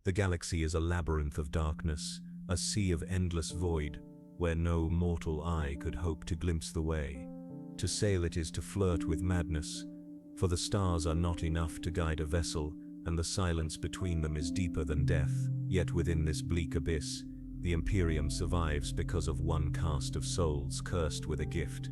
The galaxy is a labyrinth of darkness, a sea of endless void, where no mortal eye could hope to glimpse the way. To sail it is to flirt with madness, for the stars are not enough to guide a vessel, and the silence between them is deeper than death. Yet within this bleak abyss, the Imperium survives because of one caste of souls cursed with a gift.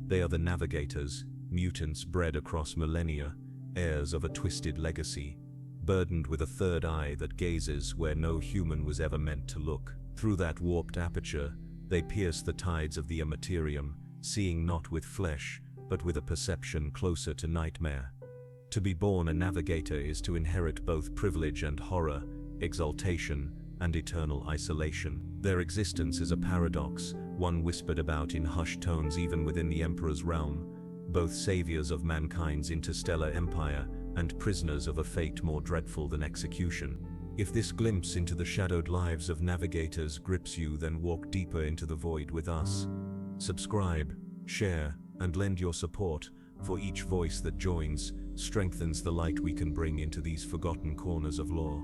They are the Navigators, mutants bred across millennia, heirs of a twisted legacy, burdened with a third eye that gazes where no human was ever meant to look. Through that warped aperture, they pierce the tides of the immaterium, seeing not with flesh, but with a perception closer to nightmare. To be born a Navigator is to inherit both privilege and horror, exaltation and eternal isolation. Their existence is a paradox, one whispered about in hushed tones even within the Emperor's realm, both saviors of mankind's interstellar empire and prisoners of a fate more dreadful than execution. If this glimpse into the shadowed lives of Navigators grips you, then walk deeper into the void with us. Subscribe, share, and lend your support, for each voice that joins strengthens the light we can bring into these forgotten corners of lore.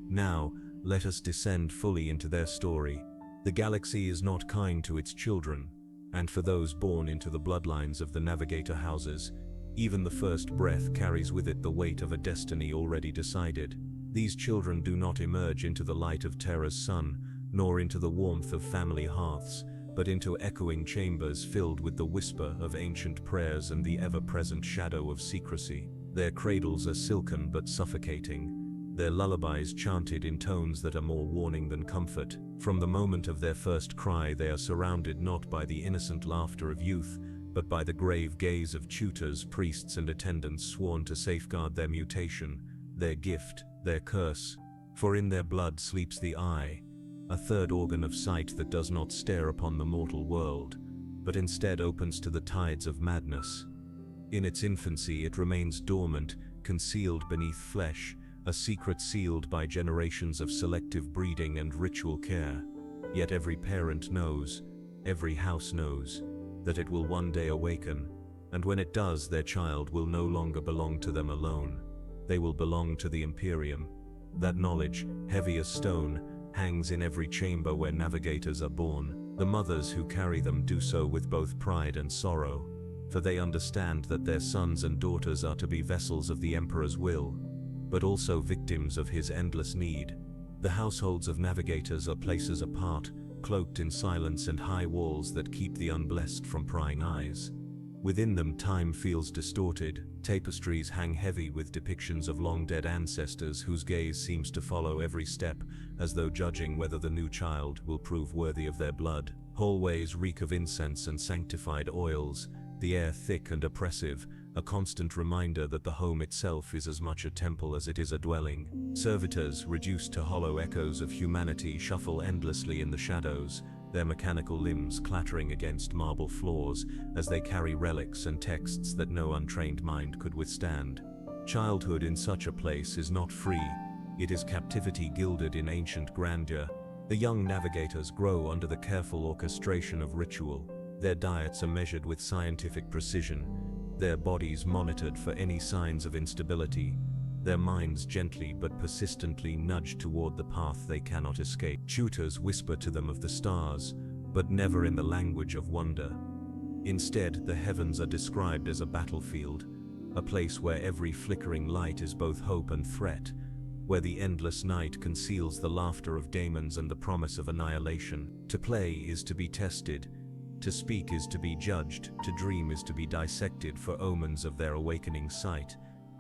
Now, let us descend fully into their story. The galaxy is not kind to its children, and for those born into the bloodlines of the Navigator houses, even the first breath carries with it the weight of a destiny already decided. These children do not emerge into the light of terror's sun, nor into the warmth of family hearths, but into echoing chambers filled with the whisper of ancient prayers and the ever-present shadow of secrecy. Their cradles are silken but suffocating, their lullabies chanted in tones that are more warning than comfort. From the moment of their first cry, they are surrounded not by the innocent laughter of youth, but by the grave gaze of tutors, priests, and attendants sworn to safeguard their mutation, their gift, their curse. For in their blood sleeps the eye, a third organ of sight that does not stare upon the mortal world, but instead opens to the tides of madness. In its infancy it remains dormant, concealed beneath flesh, a secret sealed by generations of selective breeding and ritual care. Yet every parent knows, every house knows, that it will one day awaken, and when it does, their child will no longer belong to them alone. They will belong to the Imperium. That knowledge, heavy as stone, hangs in every chamber where Navigators are born. The mothers who carry them do so with both pride and sorrow, for they understand that their sons and daughters are to be vessels of the Emperor's will, but also victims of his endless need. The households of Navigators are places apart, cloaked in silence and high walls that keep the unblessed from prying eyes. Within them time feels distorted, tapestries hang heavy with depictions of long-dead ancestors whose gaze seems to follow every step, as though judging whether the new child will prove worthy of their blood. Hallways reek of incense and sanctified oils, the air thick and oppressive, a constant reminder that the home itself is as much a temple as it is a dwelling. Servitors, reduced to hollow echoes of humanity, shuffle endlessly in the shadows, their mechanical limbs clattering against marble floors as they carry relics and texts that no untrained mind could withstand. Childhood in such a place is not free, it is captivity gilded in ancient grandeur. The young Navigators grow under the careful orchestration of ritual. Their diets are measured with scientific precision, their bodies monitored for any signs of instability, their minds gently but persistently nudged toward the path they cannot escape. Tutors whisper to them of the stars, but never in the language of wonder. Instead, the heavens are described as a battlefield, a place where every flickering light is both hope and threat, where the endless night conceals the laughter of daemons and the promise of annihilation. To play is to be tested, to speak is to be judged, to dream is to be dissected for omens of their awakening sight.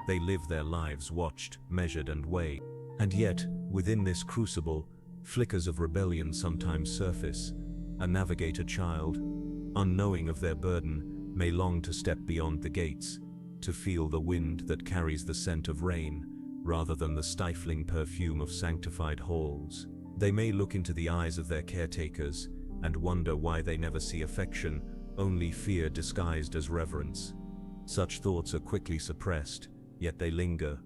They live their lives watched, measured, and weighed. And yet, within this crucible, flickers of rebellion sometimes surface. A Navigator child, unknowing of their burden, may long to step beyond the gates, to feel the wind that carries the scent of rain, rather than the stifling perfume of sanctified halls. They may look into the eyes of their caretakers and wonder why they never see affection, only fear disguised as reverence. Such thoughts are quickly suppressed, yet they linger,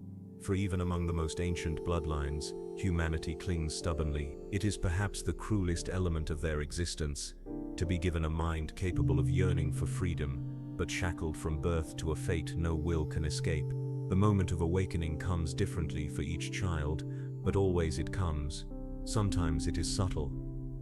for even among the most ancient bloodlines, humanity clings stubbornly. It is perhaps the cruelest element of their existence, to be given a mind capable of yearning for freedom, but shackled from birth to a fate no will can escape. The moment of awakening comes differently for each child, but always it comes. Sometimes it is subtle,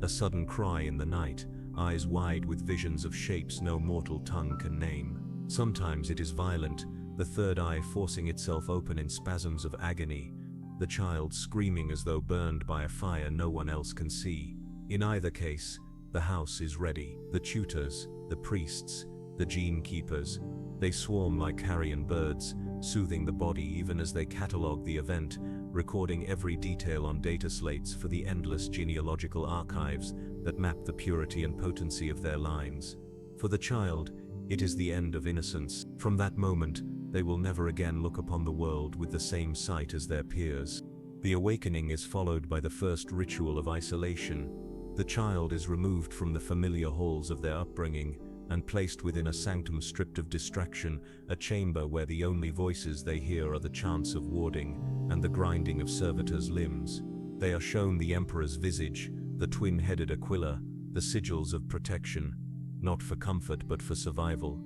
a sudden cry in the night, eyes wide with visions of shapes no mortal tongue can name. Sometimes it is violent, the third eye forcing itself open in spasms of agony, the child screaming as though burned by a fire no one else can see. In either case, the house is ready. The tutors, the priests, the gene keepers, they swarm like carrion birds, soothing the body even as they catalogue the event, recording every detail on data slates for the endless genealogical archives that map the purity and potency of their lines. For the child, it is the end of innocence. From that moment, they will never again look upon the world with the same sight as their peers. The awakening is followed by the first ritual of isolation. The child is removed from the familiar halls of their upbringing and placed within a sanctum stripped of distraction, a chamber where the only voices they hear are the chants of warding and the grinding of servitors' limbs. They are shown the emperor's visage, the twin-headed Aquila, the sigils of protection, not for comfort but for survival.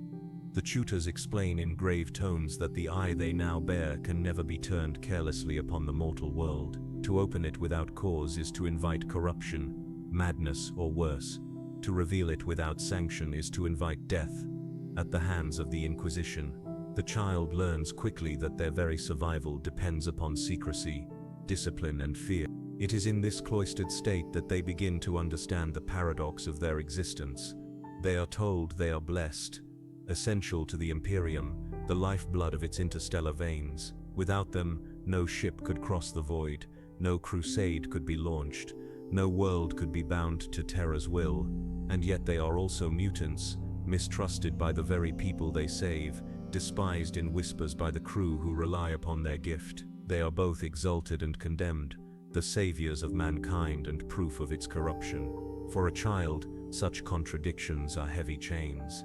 The tutors explain in grave tones that the eye they now bear can never be turned carelessly upon the mortal world. To open it without cause is to invite corruption, madness, or worse. To reveal it without sanction is to invite death. At the hands of the Inquisition, the child learns quickly that their very survival depends upon secrecy, discipline, and fear. It is in this cloistered state that they begin to understand the paradox of their existence. They are told they are blessed, essential to the Imperium, the lifeblood of its interstellar veins. Without them, no ship could cross the void, no crusade could be launched, no world could be bound to Terra's will. And yet they are also mutants, mistrusted by the very people they save, despised in whispers by the crew who rely upon their gift. They are both exalted and condemned, the saviors of mankind and proof of its corruption. For a child, such contradictions are heavy chains.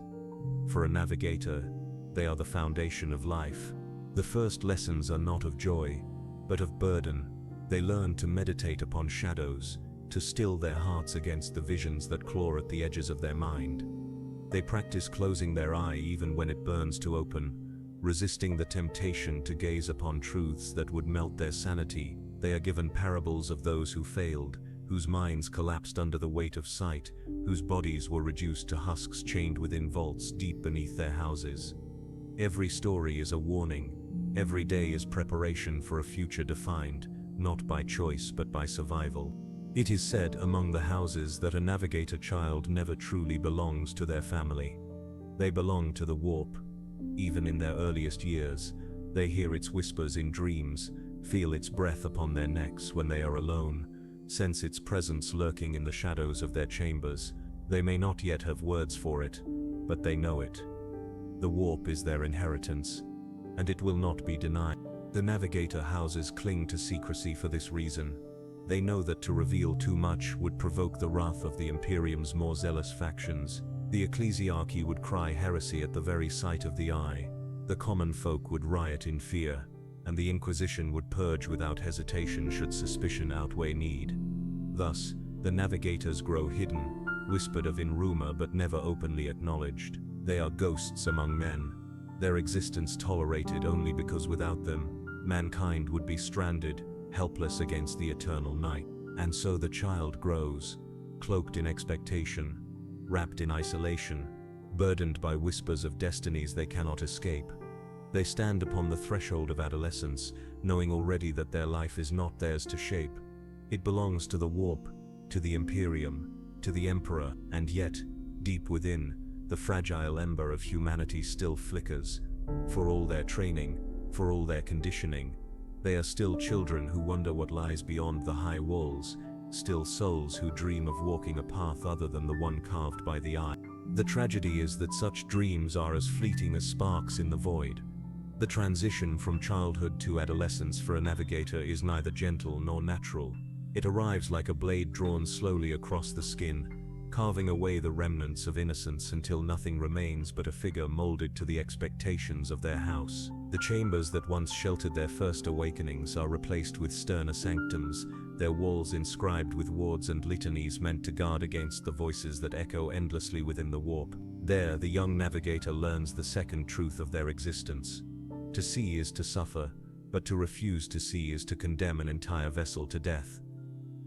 For a navigator, they are the foundation of life. The first lessons are not of joy, but of burden. They learn to meditate upon shadows, to still their hearts against the visions that claw at the edges of their mind. They practice closing their eye even when it burns to open, resisting the temptation to gaze upon truths that would melt their sanity. They are given parables of those who failed, whose minds collapsed under the weight of sight, whose bodies were reduced to husks chained within vaults deep beneath their houses. Every story is a warning. Every day is preparation for a future defined, not by choice but by survival. It is said among the houses that a navigator child never truly belongs to their family. They belong to the warp. Even in their earliest years, they hear its whispers in dreams, feel its breath upon their necks when they are alone, sense its presence lurking in the shadows of their chambers. They may not yet have words for it, but they know it. The warp is their inheritance, and it will not be denied. The navigator houses cling to secrecy for this reason. They know that to reveal too much would provoke the wrath of the Imperium's more zealous factions. The ecclesiarchy would cry heresy at the very sight of the eye. The common folk would riot in fear, and the Inquisition would purge without hesitation should suspicion outweigh need. Thus, the navigators grow hidden, whispered of in rumor but never openly acknowledged. They are ghosts among men, their existence tolerated only because without them, mankind would be stranded, helpless against the eternal night. And so the child grows, cloaked in expectation, wrapped in isolation, burdened by whispers of destinies they cannot escape. They stand upon the threshold of adolescence, knowing already that their life is not theirs to shape. It belongs to the warp, to the Imperium, to the Emperor, and yet, deep within, the fragile ember of humanity still flickers. For all their training, for all their conditioning, they are still children who wonder what lies beyond the high walls, still souls who dream of walking a path other than the one carved by the eye. The tragedy is that such dreams are as fleeting as sparks in the void. The transition from childhood to adolescence for a navigator is neither gentle nor natural. It arrives like a blade drawn slowly across the skin, carving away the remnants of innocence until nothing remains but a figure molded to the expectations of their house. The chambers that once sheltered their first awakenings are replaced with sterner sanctums, their walls inscribed with wards and litanies meant to guard against the voices that echo endlessly within the warp. There, the young navigator learns the second truth of their existence. To see is to suffer, but to refuse to see is to condemn an entire vessel to death.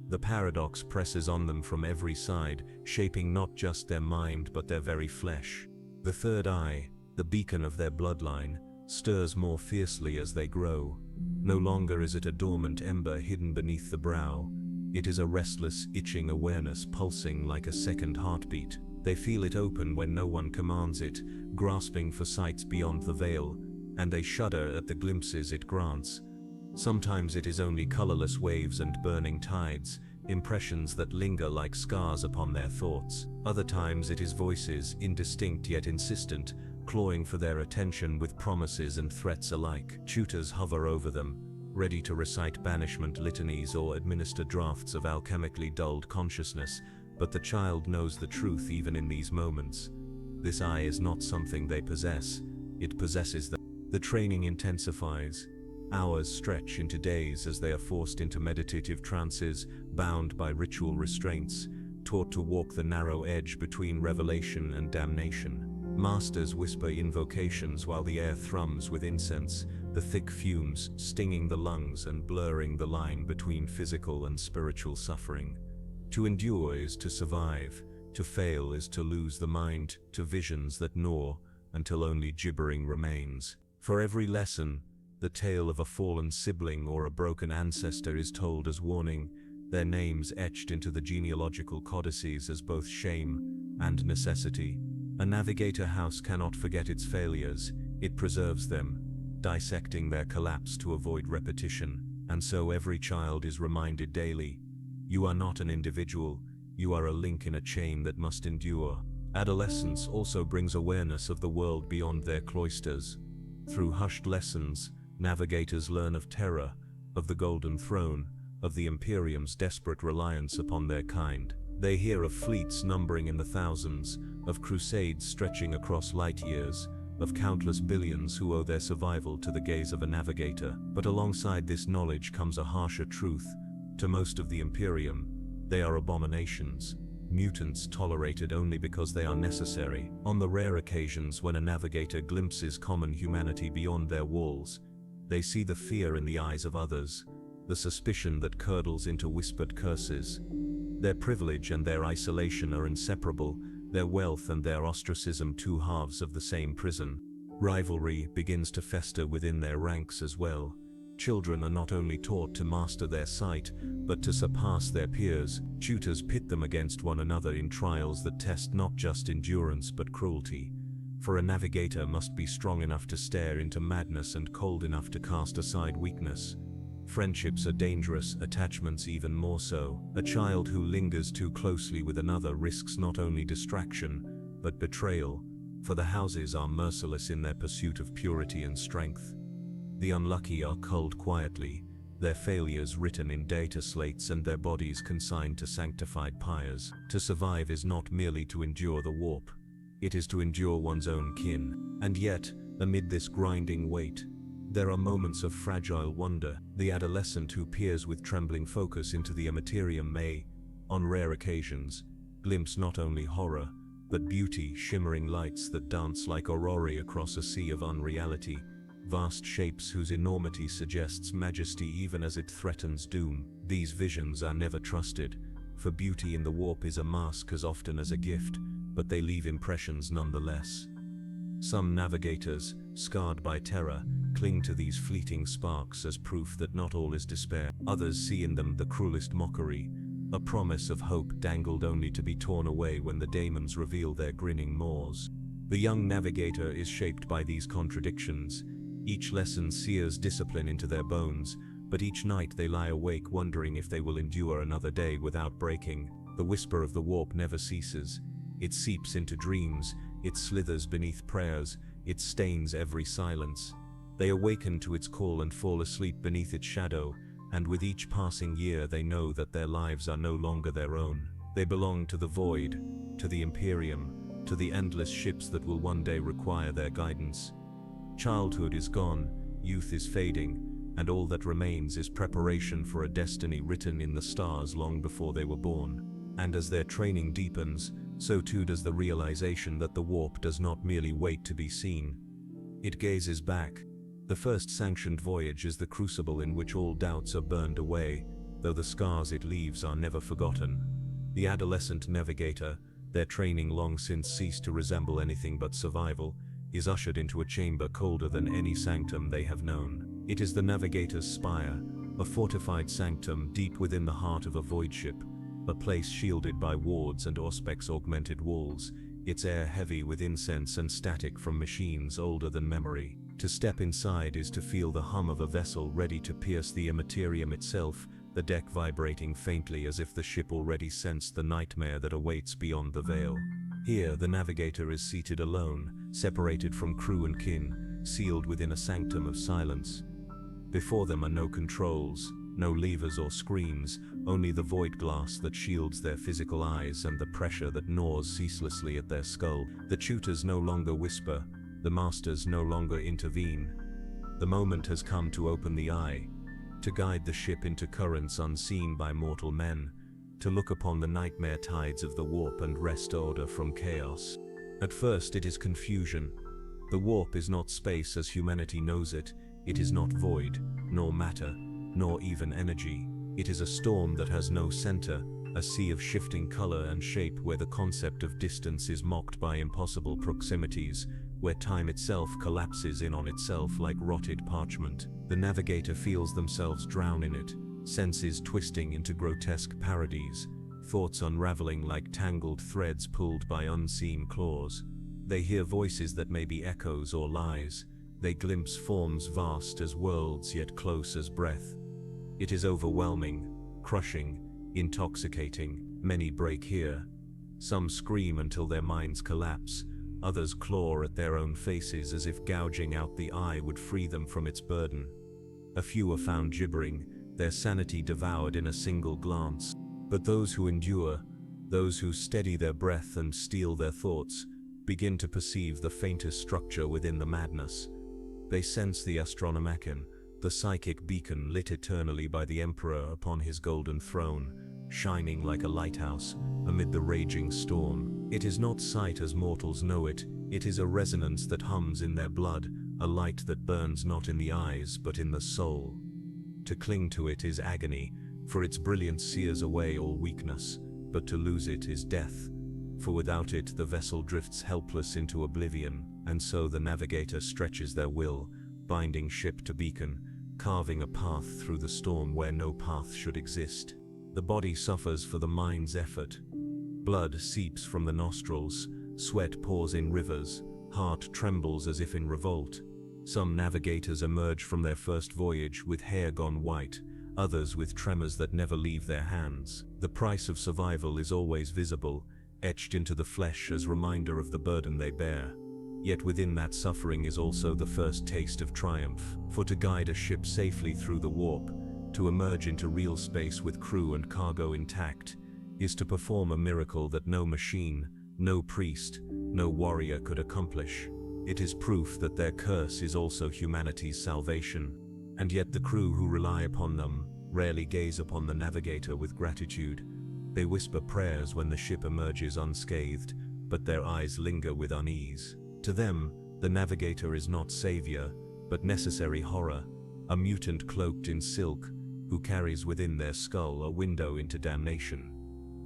The paradox presses on them from every side, shaping not just their mind but their very flesh. The third eye, the beacon of their bloodline, stirs more fiercely as they grow. No longer is it a dormant ember hidden beneath the brow. It is a restless, itching awareness pulsing like a second heartbeat. They feel it open when no one commands it, grasping for sights beyond the veil, and they shudder at the glimpses it grants. Sometimes it is only colorless waves and burning tides, impressions that linger like scars upon their thoughts. Other times it is voices, indistinct yet insistent, clawing for their attention with promises and threats alike. Tutors hover over them, ready to recite banishment litanies or administer drafts of alchemically dulled consciousness, but the child knows the truth even in these moments. This eye is not something they possess, it possesses them. The training intensifies. Hours stretch into days as they are forced into meditative trances, bound by ritual restraints, taught to walk the narrow edge between revelation and damnation. Masters whisper invocations while the air thrums with incense, the thick fumes stinging the lungs and blurring the line between physical and spiritual suffering. To endure is to survive, to fail is to lose the mind to visions that gnaw until only gibbering remains. For every lesson, the tale of a fallen sibling or a broken ancestor is told as warning, their names etched into the genealogical codices as both shame and necessity. A navigator house cannot forget its failures, it preserves them, dissecting their collapse to avoid repetition, and so every child is reminded daily, you are not an individual, you are a link in a chain that must endure. Adolescence also brings awareness of the world beyond their cloisters. Through hushed lessons, navigators learn of terror, of the Golden Throne, of the Imperium's desperate reliance upon their kind. They hear of fleets numbering in the thousands, of crusades stretching across light years, of countless billions who owe their survival to the gaze of a navigator. But alongside this knowledge comes a harsher truth. To most of the Imperium, they are abominations, mutants tolerated only because they are necessary. On the rare occasions when a navigator glimpses common humanity beyond their walls, they see the fear in the eyes of others, the suspicion that curdles into whispered curses. Their privilege and their isolation are inseparable, their wealth and their ostracism two halves of the same prison. Rivalry begins to fester within their ranks as well. Children are not only taught to master their sight, but to surpass their peers. Tutors pit them against one another in trials that test not just endurance but cruelty. For a navigator must be strong enough to stare into madness and cold enough to cast aside weakness. Friendships are dangerous, attachments even more so. A child who lingers too closely with another risks not only distraction, but betrayal, for the houses are merciless in their pursuit of purity and strength. The unlucky are culled quietly, their failures written in data slates and their bodies consigned to sanctified pyres. To survive is not merely to endure the warp, it is to endure one's own kin. And yet, amid this grinding weight, there are moments of fragile wonder. The adolescent who peers with trembling focus into the Imperium may, on rare occasions, glimpse not only horror, but beauty, shimmering lights that dance like aurorae across a sea of unreality, vast shapes whose enormity suggests majesty even as it threatens doom. These visions are never trusted, for beauty in the warp is a mask as often as a gift, but they leave impressions nonetheless. Some navigators, scarred by terror, cling to these fleeting sparks as proof that not all is despair. Others see in them the cruelest mockery, a promise of hope dangled only to be torn away when the daemons reveal their grinning maws. The young navigator is shaped by these contradictions. Each lesson sears discipline into their bones, but each night they lie awake wondering if they will endure another day without breaking. The whisper of the warp never ceases. It seeps into dreams, it slithers beneath prayers, it stains every silence. They awaken to its call and fall asleep beneath its shadow, and with each passing year they know that their lives are no longer their own. They belong to the void, to the Imperium, to the endless ships that will one day require their guidance. Childhood is gone, youth is fading, and all that remains is preparation for a destiny written in the stars long before they were born. And as their training deepens, so too does the realization that the warp does not merely wait to be seen. It gazes back, The first sanctioned voyage is the crucible in which all doubts are burned away, though the scars it leaves are never forgotten. The adolescent navigator, their training long since ceased to resemble anything but survival, is ushered into a chamber colder than any sanctum they have known. It is the navigator's spire, a fortified sanctum deep within the heart of a void ship, a place shielded by wards and auspex augmented walls, its air heavy with incense and static from machines older than memory. To step inside is to feel the hum of a vessel ready to pierce the immaterium itself, the deck vibrating faintly as if the ship already sensed the nightmare that awaits beyond the veil. Here, the navigator is seated alone, separated from crew and kin, sealed within a sanctum of silence. Before them are no controls, no levers or screens, only the void glass that shields their physical eyes and the pressure that gnaws ceaselessly at their skull. The tutors no longer whisper, the masters no longer intervene. The moment has come to open the eye, to guide the ship into currents unseen by mortal men, to look upon the nightmare tides of the warp and wrest order from chaos. At first it is confusion. The warp is not space as humanity knows it, it is not void, nor matter, nor even energy. It is a storm that has no center, a sea of shifting color and shape where the concept of distance is mocked by impossible proximities, where time itself collapses in on itself like rotted parchment. The navigator feels themselves drown in it, senses twisting into grotesque parodies, thoughts unraveling like tangled threads pulled by unseen claws. They hear voices that may be echoes or lies. They glimpse forms vast as worlds yet close as breath. It is overwhelming, crushing, intoxicating. Many break here. Some scream until their minds collapse. Others claw at their own faces as if gouging out the eye would free them from its burden. A few are found gibbering, their sanity devoured in a single glance. But those who endure, those who steady their breath and steel their thoughts, begin to perceive the faintest structure within the madness. They sense the Astronomacon, the psychic beacon lit eternally by the Emperor upon his golden throne, shining like a lighthouse amid the raging storm. It is not sight as mortals know it, it is a resonance that hums in their blood, a light that burns not in the eyes but in the soul. To cling to it is agony, for its brilliance sears away all weakness, but to lose it is death, for without it the vessel drifts helpless into oblivion, and so the navigator stretches their will, binding ship to beacon, carving a path through the storm where no path should exist. The body suffers for the mind's effort. Blood seeps from the nostrils, sweat pours in rivers, heart trembles as if in revolt. Some navigators emerge from their first voyage with hair gone white, others with tremors that never leave their hands. The price of survival is always visible, etched into the flesh as reminder of the burden they bear. Yet within that suffering is also the first taste of triumph. For to guide a ship safely through the warp, to emerge into real space with crew and cargo intact, is to perform a miracle that no machine, no priest, no warrior could accomplish. It is proof that their curse is also humanity's salvation. And yet the crew who rely upon them rarely gaze upon the navigator with gratitude. They whisper prayers when the ship emerges unscathed, but their eyes linger with unease. To them, the navigator is not savior, but necessary horror, a mutant cloaked in silk, who carries within their skull a window into damnation.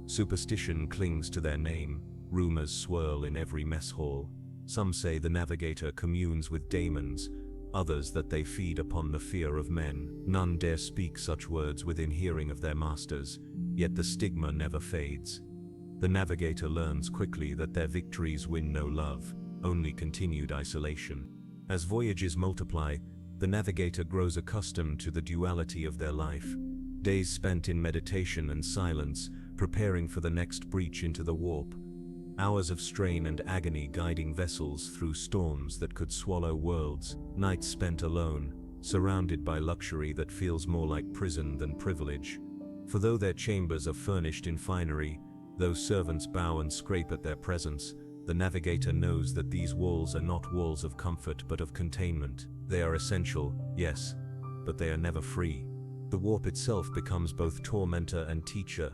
Superstition clings to their name, rumors swirl in every mess hall. Some say the navigator communes with daemons, others that they feed upon the fear of men. None dare speak such words within hearing of their masters, yet the stigma never fades. The navigator learns quickly that their victories win no love, only continued isolation. As voyages multiply, the navigator grows accustomed to the duality of their life. Days spent in meditation and silence, preparing for the next breach into the warp. Hours of strain and agony guiding vessels through storms that could swallow worlds. Nights spent alone, surrounded by luxury that feels more like prison than privilege. For though their chambers are furnished in finery, though servants bow and scrape at their presence, the navigator knows that these walls are not walls of comfort but of containment. They are essential, yes, but they are never free. The warp itself becomes both tormentor and teacher.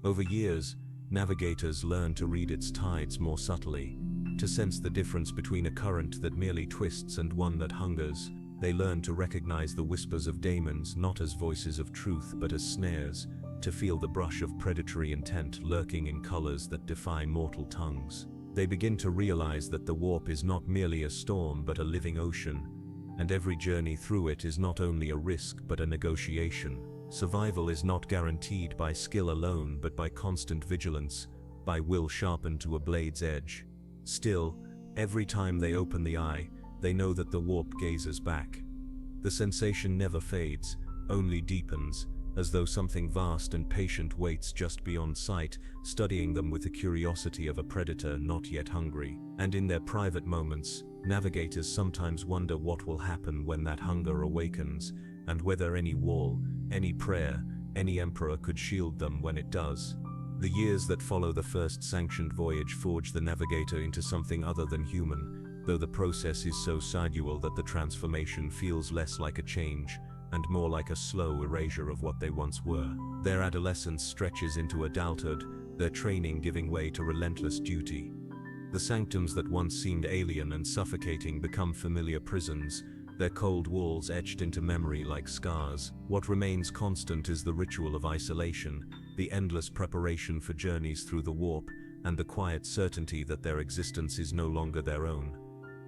Over years, navigators learn to read its tides more subtly, to sense the difference between a current that merely twists and one that hungers. They learn to recognize the whispers of daemons not as voices of truth but as snares, to feel the brush of predatory intent lurking in colors that defy mortal tongues. They begin to realize that the warp is not merely a storm but a living ocean, and every journey through it is not only a risk but a negotiation. Survival is not guaranteed by skill alone but by constant vigilance, by will sharpened to a blade's edge. Still, every time they open the eye, they know that the warp gazes back. The sensation never fades, only deepens, as though something vast and patient waits just beyond sight, studying them with the curiosity of a predator not yet hungry. And in their private moments, navigators sometimes wonder what will happen when that hunger awakens, and whether any wall, any prayer, any emperor could shield them when it does. The years that follow the first sanctioned voyage forge the Navigator into something other than human, though the process is so gradual that the transformation feels less like a change, and more like a slow erasure of what they once were. Their adolescence stretches into adulthood, their training giving way to relentless duty. The sanctums that once seemed alien and suffocating become familiar prisons, their cold walls etched into memory like scars. What remains constant is the ritual of isolation, the endless preparation for journeys through the warp, and the quiet certainty that their existence is no longer their own.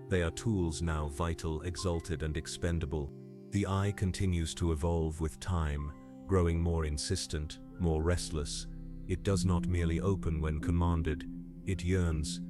They are tools now, vital, exalted, and expendable. The eye continues to evolve with time, growing more insistent, more restless. It does not merely open when commanded, it yearns.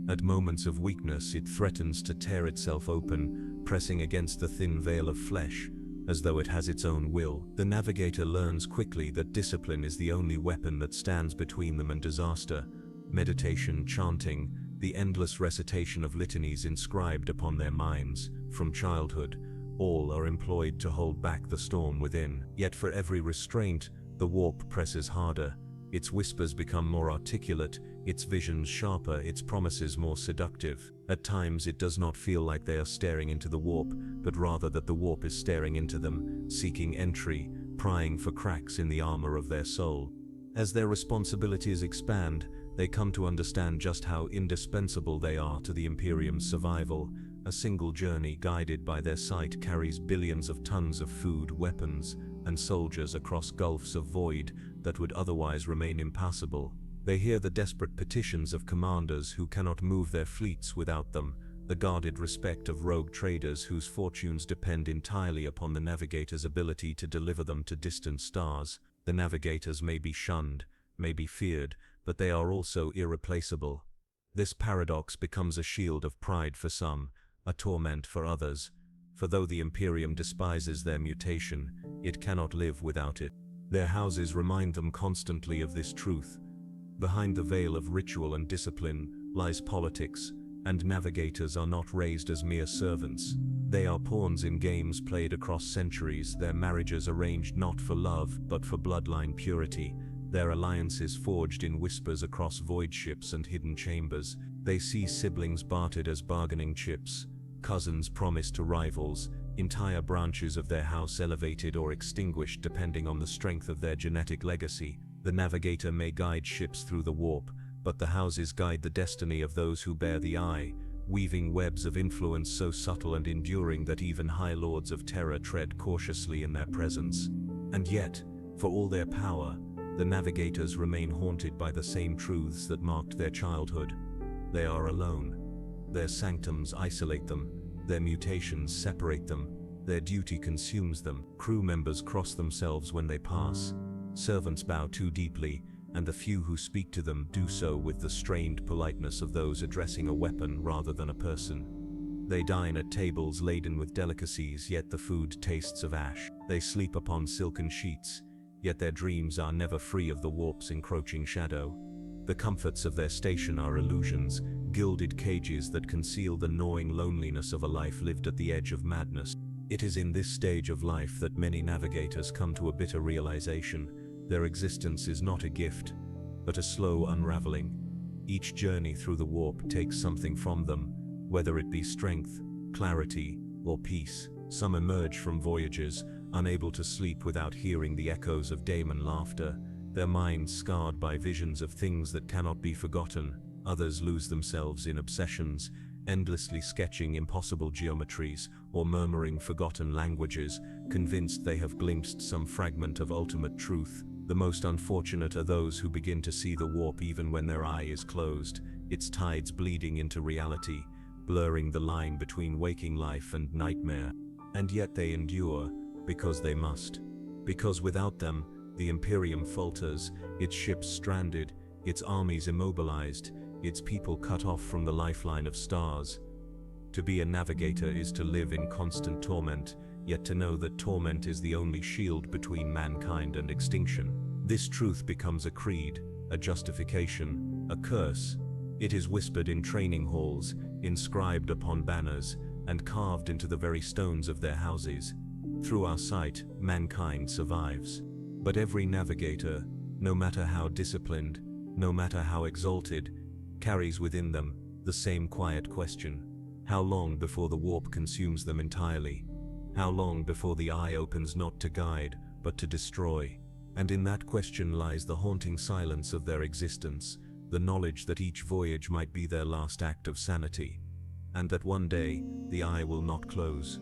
At moments of weakness, it threatens to tear itself open, pressing against the thin veil of flesh, as though it has its own will. The Navigator learns quickly that discipline is the only weapon that stands between them and disaster. Meditation, chanting, the endless recitation of litanies inscribed upon their minds, from childhood, all are employed to hold back the storm within. Yet for every restraint, the warp presses harder. Its whispers become more articulate, its visions sharper, its promises more seductive. At times it does not feel like they are staring into the warp, but rather that the warp is staring into them, seeking entry, prying for cracks in the armor of their soul. As their responsibilities expand, they come to understand just how indispensable they are to the Imperium's survival. A single journey guided by their sight carries billions of tons of food, weapons, and soldiers across gulfs of void that would otherwise remain impassable. They hear the desperate petitions of commanders who cannot move their fleets without them, the guarded respect of rogue traders whose fortunes depend entirely upon the Navigator's ability to deliver them to distant stars. The Navigators may be shunned, may be feared, but they are also irreplaceable. This paradox becomes a shield of pride for some, a torment for others. For though the Imperium despises their mutation, it cannot live without it. Their houses remind them constantly of this truth. Behind the veil of ritual and discipline lies politics, and navigators are not raised as mere servants. They are pawns in games played across centuries, their marriages arranged not for love but for bloodline purity, their alliances forged in whispers across void ships and hidden chambers. They see siblings bartered as bargaining chips, cousins promised to rivals, entire branches of their house elevated or extinguished depending on the strength of their genetic legacy. The Navigator may guide ships through the warp, but the houses guide the destiny of those who bear the eye, weaving webs of influence so subtle and enduring that even high lords of terror tread cautiously in their presence. And yet, for all their power, the Navigators remain haunted by the same truths that marked their childhood. They are alone. Their sanctums isolate them, their mutations separate them, their duty consumes them. Crew members cross themselves when they pass. Servants bow too deeply, and the few who speak to them do so with the strained politeness of those addressing a weapon rather than a person. They dine at tables laden with delicacies, yet the food tastes of ash. They sleep upon silken sheets, yet their dreams are never free of the warp's encroaching shadow. The comforts of their station are illusions, gilded cages that conceal the gnawing loneliness of a life lived at the edge of madness. It is in this stage of life that many navigators come to a bitter realization. Their existence is not a gift, but a slow unraveling. Each journey through the warp takes something from them, whether it be strength, clarity, or peace. Some emerge from voyages, unable to sleep without hearing the echoes of daemon laughter, their minds scarred by visions of things that cannot be forgotten. Others lose themselves in obsessions, endlessly sketching impossible geometries or murmuring forgotten languages, convinced they have glimpsed some fragment of ultimate truth. The most unfortunate are those who begin to see the warp even when their eye is closed, its tides bleeding into reality, blurring the line between waking life and nightmare. And yet they endure, because they must. Because without them, the Imperium falters, its ships stranded, its armies immobilized, its people cut off from the lifeline of stars. To be a navigator is to live in constant torment, yet to know that torment is the only shield between mankind and extinction. This truth becomes a creed, a justification, a curse. It is whispered in training halls, inscribed upon banners, and carved into the very stones of their houses. Through our sight, mankind survives. But every navigator, no matter how disciplined, no matter how exalted, carries within them the same quiet question. How long before the warp consumes them entirely? How long before the eye opens not to guide, but to destroy? And in that question lies the haunting silence of their existence, the knowledge that each voyage might be their last act of sanity, and that one day the eye will not close.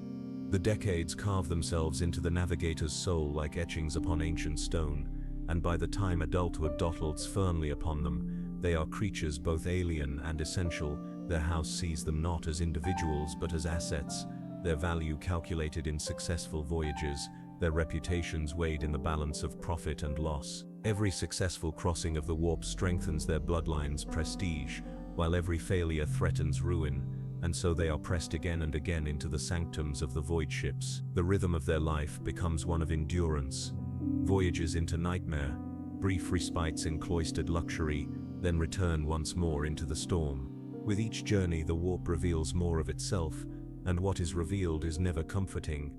The decades carve themselves into the navigator's soul like etchings upon ancient stone, and by the time adulthood dawdles firmly upon them, they are creatures both alien and essential. Their house sees them not as individuals but as assets, their value calculated in successful voyages, their reputations weighed in the balance of profit and loss. Every successful crossing of the warp strengthens their bloodline's prestige, while every failure threatens ruin, and so they are pressed again and again into the sanctums of the void ships. The rhythm of their life becomes one of endurance. Voyages into nightmare, brief respites in cloistered luxury, then return once more into the storm. With each journey the warp reveals more of itself, and what is revealed is never comforting.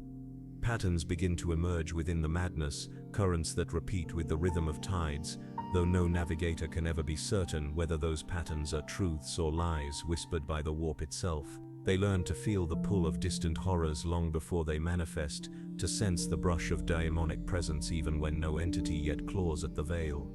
Patterns begin to emerge within the madness, currents that repeat with the rhythm of tides, though no navigator can ever be certain whether those patterns are truths or lies whispered by the warp itself. They learn to feel the pull of distant horrors long before they manifest, to sense the brush of daemonic presence even when no entity yet claws at the veil.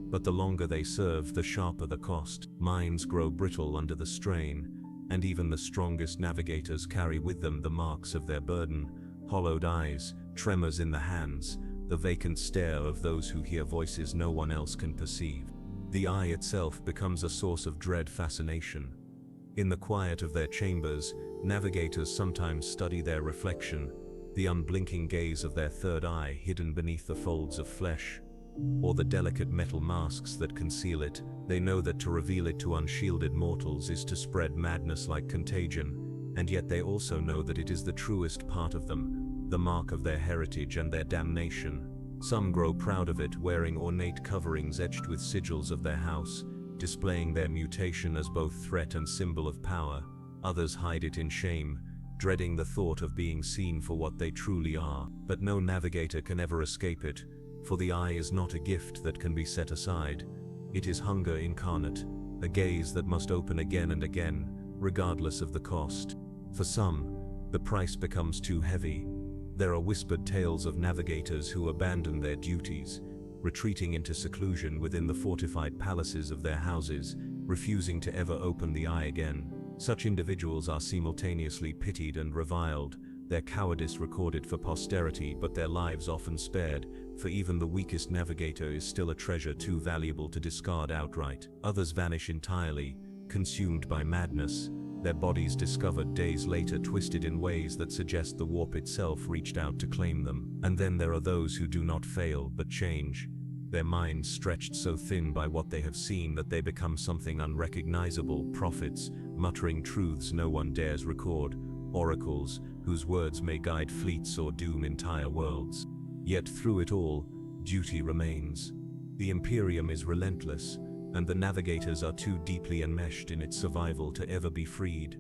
But the longer they serve, the sharper the cost. Minds grow brittle under the strain, and even the strongest navigators carry with them the marks of their burden: hollowed eyes, tremors in the hands, the vacant stare of those who hear voices no one else can perceive. The eye itself becomes a source of dread fascination. In the quiet of their chambers, navigators sometimes study their reflection, the unblinking gaze of their third eye hidden beneath the folds of flesh, or the delicate metal masks that conceal it. They know that to reveal it to unshielded mortals is to spread madness like contagion, and yet they also know that it is the truest part of them, the mark of their heritage and their damnation. Some grow proud of it, wearing ornate coverings etched with sigils of their house, displaying their mutation as both threat and symbol of power. Others hide it in shame, dreading the thought of being seen for what they truly are. But no navigator can ever escape it, for the eye is not a gift that can be set aside. It is hunger incarnate, a gaze that must open again and again, regardless of the cost. For some, the price becomes too heavy. There are whispered tales of navigators who abandon their duties, retreating into seclusion within the fortified palaces of their houses, refusing to ever open the eye again. Such individuals are simultaneously pitied and reviled, their cowardice recorded for posterity, but their lives often spared, for even the weakest navigator is still a treasure too valuable to discard outright. Others vanish entirely, consumed by madness, their bodies discovered days later twisted in ways that suggest the warp itself reached out to claim them. And then there are those who do not fail but change, their minds stretched so thin by what they have seen that they become something unrecognizable: prophets, muttering truths no one dares record, oracles whose words may guide fleets or doom entire worlds. Yet through it all, duty remains. The Imperium is relentless, and the navigators are too deeply enmeshed in its survival to ever be freed.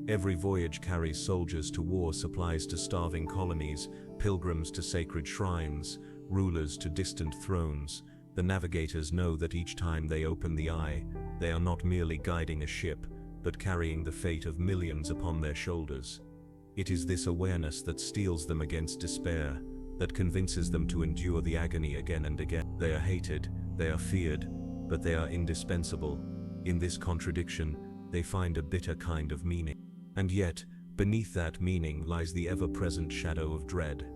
Every voyage carries soldiers to war, supplies to starving colonies, pilgrims to sacred shrines, rulers to distant thrones. The navigators know that each time they open the eye, they are not merely guiding a ship, but carrying the fate of millions upon their shoulders. It is this awareness that steels them against despair, that convinces them to endure the agony again and again. They are hated, they are feared, but they are indispensable. In this contradiction, they find a bitter kind of meaning. And yet, beneath that meaning lies the ever-present shadow of dread.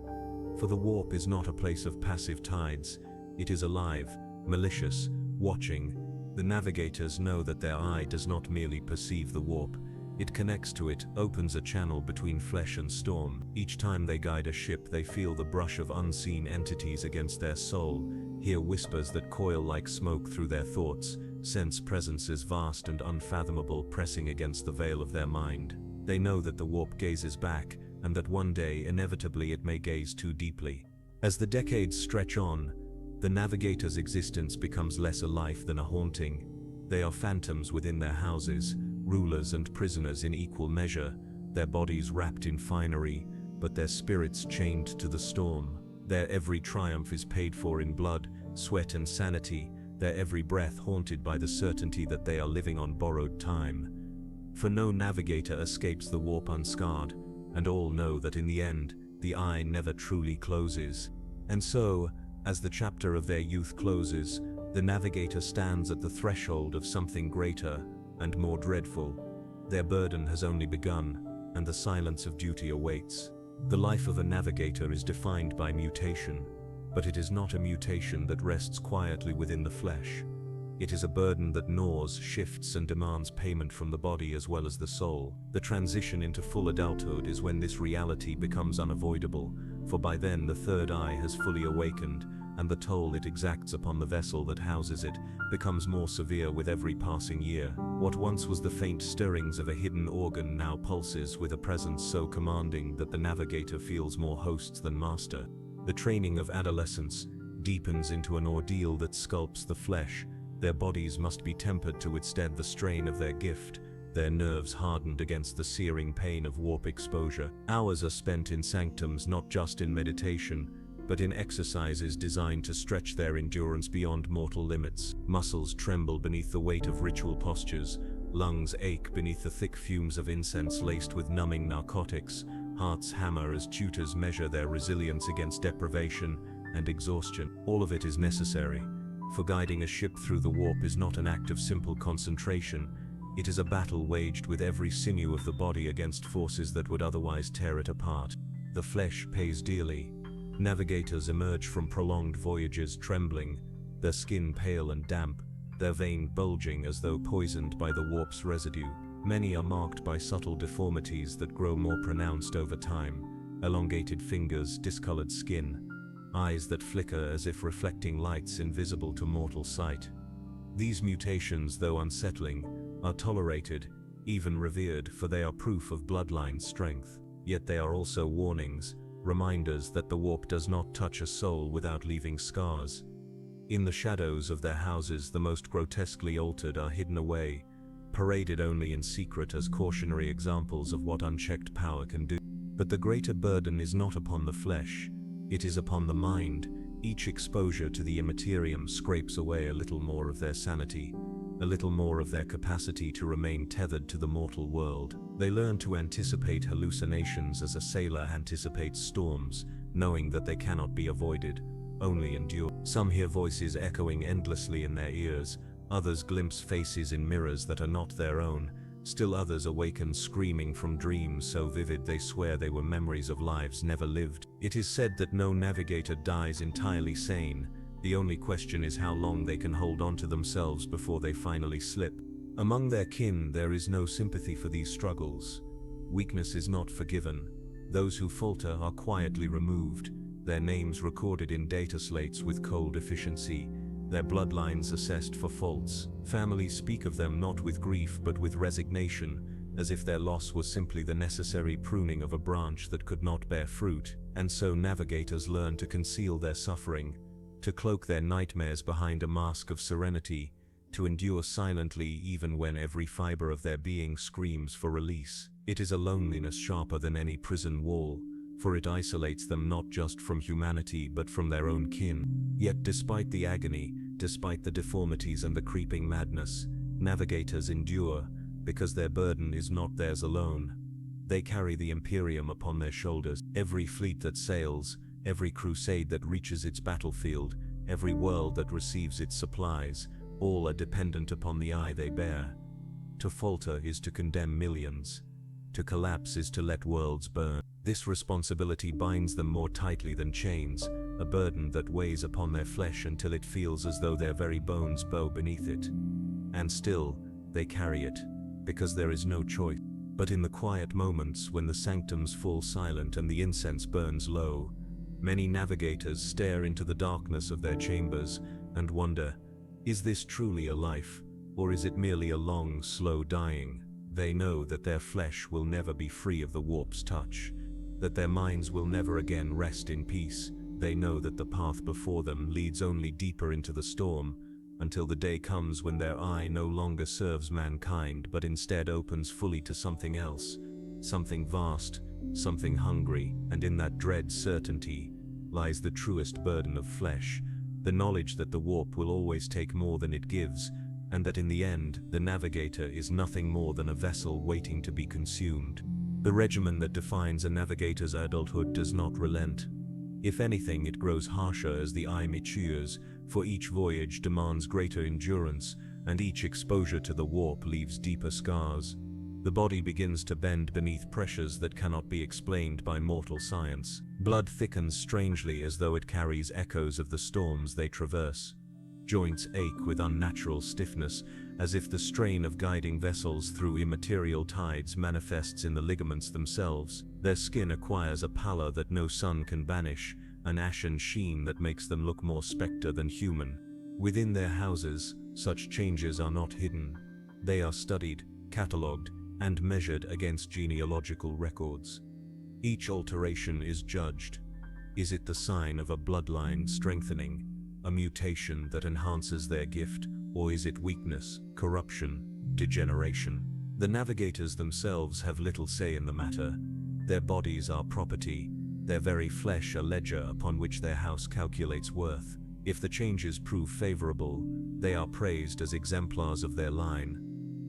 For the warp is not a place of passive tides, it is alive, malicious, watching. The navigators know that their eye does not merely perceive the warp, it connects to it, opens a channel between flesh and storm. Each time they guide a ship, they feel the brush of unseen entities against their soul, hear whispers that coil like smoke through their thoughts, sense presences vast and unfathomable pressing against the veil of their mind. They know that the warp gazes back, and that one day, inevitably, it may gaze too deeply. As the decades stretch on, the navigators' existence becomes less a life than a haunting. They are phantoms within their houses, rulers and prisoners in equal measure, their bodies wrapped in finery, but their spirits chained to the storm. Their every triumph is paid for in blood, sweat and sanity, their every breath haunted by the certainty that they are living on borrowed time. For no navigator escapes the warp unscarred, and all know that in the end, the eye never truly closes. And so, as the chapter of their youth closes, the navigator stands at the threshold of something greater and more dreadful. Their burden has only begun, and the silence of duty awaits. The life of a navigator is defined by mutation, but it is not a mutation that rests quietly within the flesh. It is a burden that gnaws, shifts, and demands payment from the body as well as the soul. The transition into full adulthood is when this reality becomes unavoidable, for by then the third eye has fully awakened, and the toll it exacts upon the vessel that houses it becomes more severe with every passing year. What once was the faint stirrings of a hidden organ now pulses with a presence so commanding that the navigator feels more host than master. The training of adolescence deepens into an ordeal that sculpts the flesh. Their bodies must be tempered to withstand the strain of their gift, their nerves hardened against the searing pain of warp exposure. Hours are spent in sanctums, not just in meditation, but in exercises designed to stretch their endurance beyond mortal limits. Muscles tremble beneath the weight of ritual postures, lungs ache beneath the thick fumes of incense laced with numbing narcotics, hearts hammer as tutors measure their resilience against deprivation and exhaustion. All of it is necessary, for guiding a ship through the warp is not an act of simple concentration, it is a battle waged with every sinew of the body against forces that would otherwise tear it apart. The flesh pays dearly. Navigators emerge from prolonged voyages trembling, their skin pale and damp, their vein bulging as though poisoned by the warp's residue. Many are marked by subtle deformities that grow more pronounced over time, elongated fingers, discolored skin, eyes that flicker as if reflecting lights invisible to mortal sight. These mutations, though unsettling, are tolerated, even revered, for they are proof of bloodline strength. Yet they are also warnings, reminders that the warp does not touch a soul without leaving scars. In the shadows of their houses, the most grotesquely altered are hidden away, paraded only in secret as cautionary examples of what unchecked power can do. But the greater burden is not upon the flesh, it is upon the mind. Each exposure to the immaterium scrapes away a little more of their sanity, a little more of their capacity to remain tethered to the mortal world. They learn to anticipate hallucinations as a sailor anticipates storms, knowing that they cannot be avoided, only endured. Some hear voices echoing endlessly in their ears, others glimpse faces in mirrors that are not their own, still others awaken screaming from dreams so vivid they swear they were memories of lives never lived. It is said that no navigator dies entirely sane. The only question is how long they can hold on to themselves before they finally slip. Among their kin, there is no sympathy for these struggles. Weakness is not forgiven. Those who falter are quietly removed, their names recorded in data slates with cold efficiency, their bloodlines assessed for faults. Families speak of them not with grief but with resignation, as if their loss was simply the necessary pruning of a branch that could not bear fruit. And so navigators learn to conceal their suffering, to cloak their nightmares behind a mask of serenity, to endure silently even when every fiber of their being screams for release. It is a loneliness sharper than any prison wall, for it isolates them not just from humanity but from their own kin. Yet despite the agony, despite the deformities and the creeping madness, navigators endure, because their burden is not theirs alone. They carry the Imperium upon their shoulders. Every fleet that sails, every crusade that reaches its battlefield, every world that receives its supplies, all are dependent upon the eye they bear. To falter is to condemn millions. To collapse is to let worlds burn. This responsibility binds them more tightly than chains, a burden that weighs upon their flesh until it feels as though their very bones bow beneath it. And still, they carry it, because there is no choice. But in the quiet moments when the sanctums fall silent and the incense burns low, many navigators stare into the darkness of their chambers and wonder, is this truly a life, or is it merely a long, slow dying? They know that their flesh will never be free of the warp's touch, that their minds will never again rest in peace. They know that the path before them leads only deeper into the storm, until the day comes when their eye no longer serves mankind but instead opens fully to something else, something vast, something hungry, and in that dread certainty lies the truest burden of flesh, the knowledge that the warp will always take more than it gives, and that in the end, the Navigator is nothing more than a vessel waiting to be consumed. The regimen that defines a navigator's adulthood does not relent. If anything, it grows harsher as the eye matures, for each voyage demands greater endurance, and each exposure to the warp leaves deeper scars. The body begins to bend beneath pressures that cannot be explained by mortal science. Blood thickens strangely as though it carries echoes of the storms they traverse. Joints ache with unnatural stiffness, as if the strain of guiding vessels through immaterial tides manifests in the ligaments themselves. Their skin acquires a pallor that no sun can banish, an ashen sheen that makes them look more spectre than human. Within their houses, such changes are not hidden. They are studied, catalogued, and measured against genealogical records. Each alteration is judged. Is it the sign of a bloodline strengthening, a mutation that enhances their gift, or is it weakness, corruption, degeneration? The navigators themselves have little say in the matter. Their bodies are property, their very flesh a ledger upon which their house calculates worth. If the changes prove favorable, they are praised as exemplars of their line,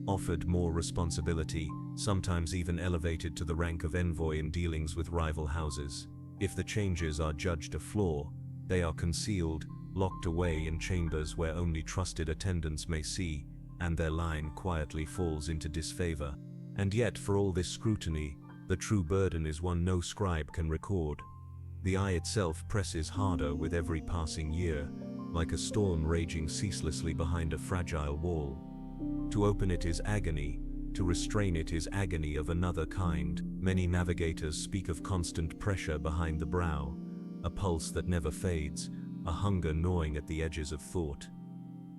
offered more responsibility, sometimes even elevated to the rank of envoy in dealings with rival houses. If the changes are judged a flaw, they are concealed, locked away in chambers where only trusted attendants may see, and their line quietly falls into disfavor. And yet, for all this scrutiny, the true burden is one no scribe can record. The eye itself presses harder with every passing year, like a storm raging ceaselessly behind a fragile wall. To open it is agony, to restrain it is agony of another kind. Many navigators speak of constant pressure behind the brow, a pulse that never fades, a hunger gnawing at the edges of thought.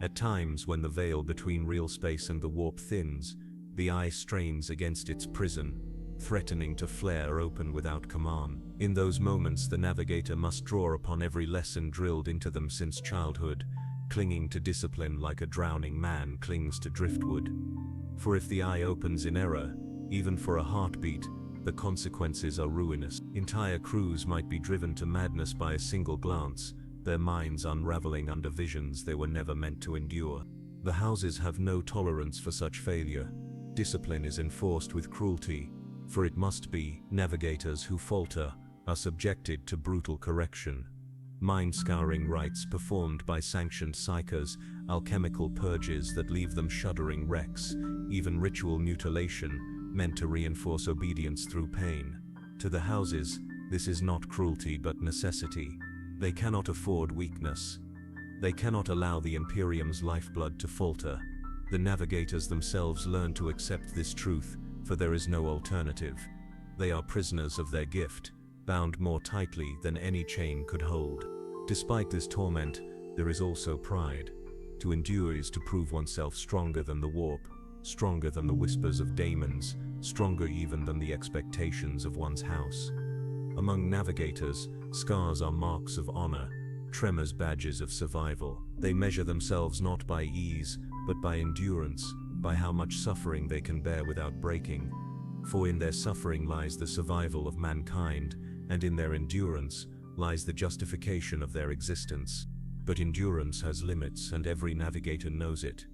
At times, when the veil between real space and the warp thins, the eye strains against its prison, threatening to flare open without command. In those moments, the navigator must draw upon every lesson drilled into them since childhood, clinging to discipline like a drowning man clings to driftwood. For if the eye opens in error, even for a heartbeat, the consequences are ruinous. Entire crews might be driven to madness by a single glance, their minds unraveling under visions they were never meant to endure. The houses have no tolerance for such failure. Discipline is enforced with cruelty, for it must be. Navigators who falter are subjected to brutal correction. Mind-scouring rites performed by sanctioned psychers, alchemical purges that leave them shuddering wrecks, even ritual mutilation, meant to reinforce obedience through pain. To the houses, this is not cruelty but necessity. They cannot afford weakness. They cannot allow the Imperium's lifeblood to falter. The navigators themselves learn to accept this truth, for there is no alternative. They are prisoners of their gift, bound more tightly than any chain could hold. Despite this torment, there is also pride. To endure is to prove oneself stronger than the warp, stronger than the whispers of daemons, stronger even than the expectations of one's house. Among navigators, scars are marks of honor, tremors badges of survival. They measure themselves not by ease, but by endurance, by how much suffering they can bear without breaking. For in their suffering lies the survival of mankind, and in their endurance lies the justification of their existence. But endurance has limits, and every navigator knows it.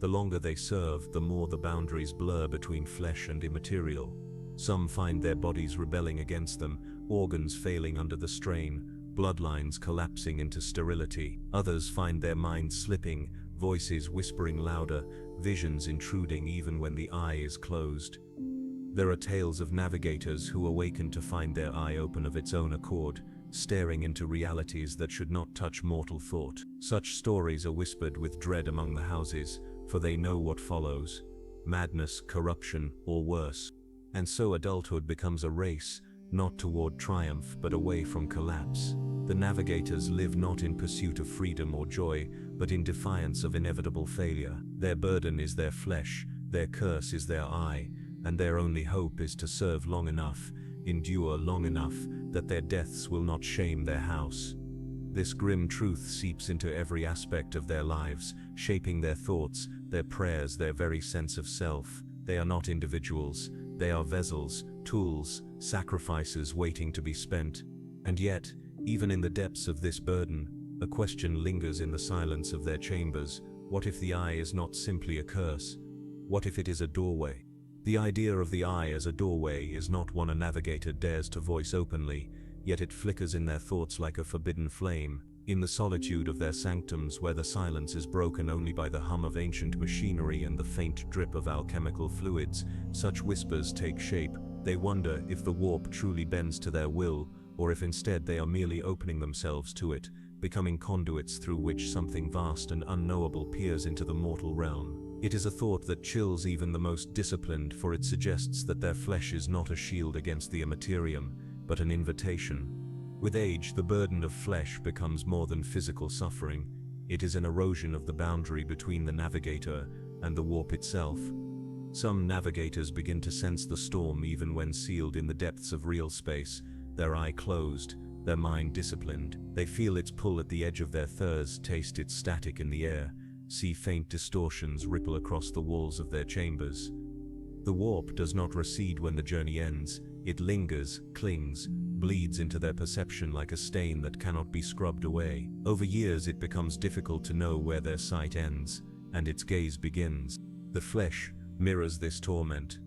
The longer they serve, the more the boundaries blur between flesh and immaterial. Some find their bodies rebelling against them, organs failing under the strain, bloodlines collapsing into sterility. Others find their minds slipping, voices whispering louder, visions intruding even when the eye is closed. There are tales of navigators who awaken to find their eye open of its own accord, staring into realities that should not touch mortal thought. Such stories are whispered with dread among the houses, for they know what follows: madness, corruption, or worse. And so adulthood becomes a race, not toward triumph but away from collapse. The navigators live not in pursuit of freedom or joy, but in defiance of inevitable failure. Their burden is their flesh, their curse is their eye, and their only hope is to serve long enough, endure long enough, that their deaths will not shame their house. This grim truth seeps into every aspect of their lives, shaping their thoughts, their prayers, their very sense of self. They are not individuals, they are vessels, tools, sacrifices waiting to be spent. And yet, even in the depths of this burden, a question lingers in the silence of their chambers: what if the eye is not simply a curse? What if it is a doorway? The idea of the eye as a doorway is not one a navigator dares to voice openly, yet it flickers in their thoughts like a forbidden flame. In the solitude of their sanctums, where the silence is broken only by the hum of ancient machinery and the faint drip of alchemical fluids, such whispers take shape. They wonder if the warp truly bends to their will, or if instead they are merely opening themselves to it, becoming conduits through which something vast and unknowable peers into the mortal realm. It is a thought that chills even the most disciplined, for it suggests that their flesh is not a shield against the immaterium, but an invitation. With age, the burden of flesh becomes more than physical suffering. It is an erosion of the boundary between the navigator and the warp itself. Some navigators begin to sense the storm even when sealed in the depths of real space, their eye closed, their mind disciplined. They feel its pull at the edge of their thirst, taste its static in the air, see faint distortions ripple across the walls of their chambers. The warp does not recede when the journey ends. It lingers, clings, bleeds into their perception like a stain that cannot be scrubbed away. Over years it becomes difficult to know where their sight ends, and its gaze begins. The flesh mirrors this torment.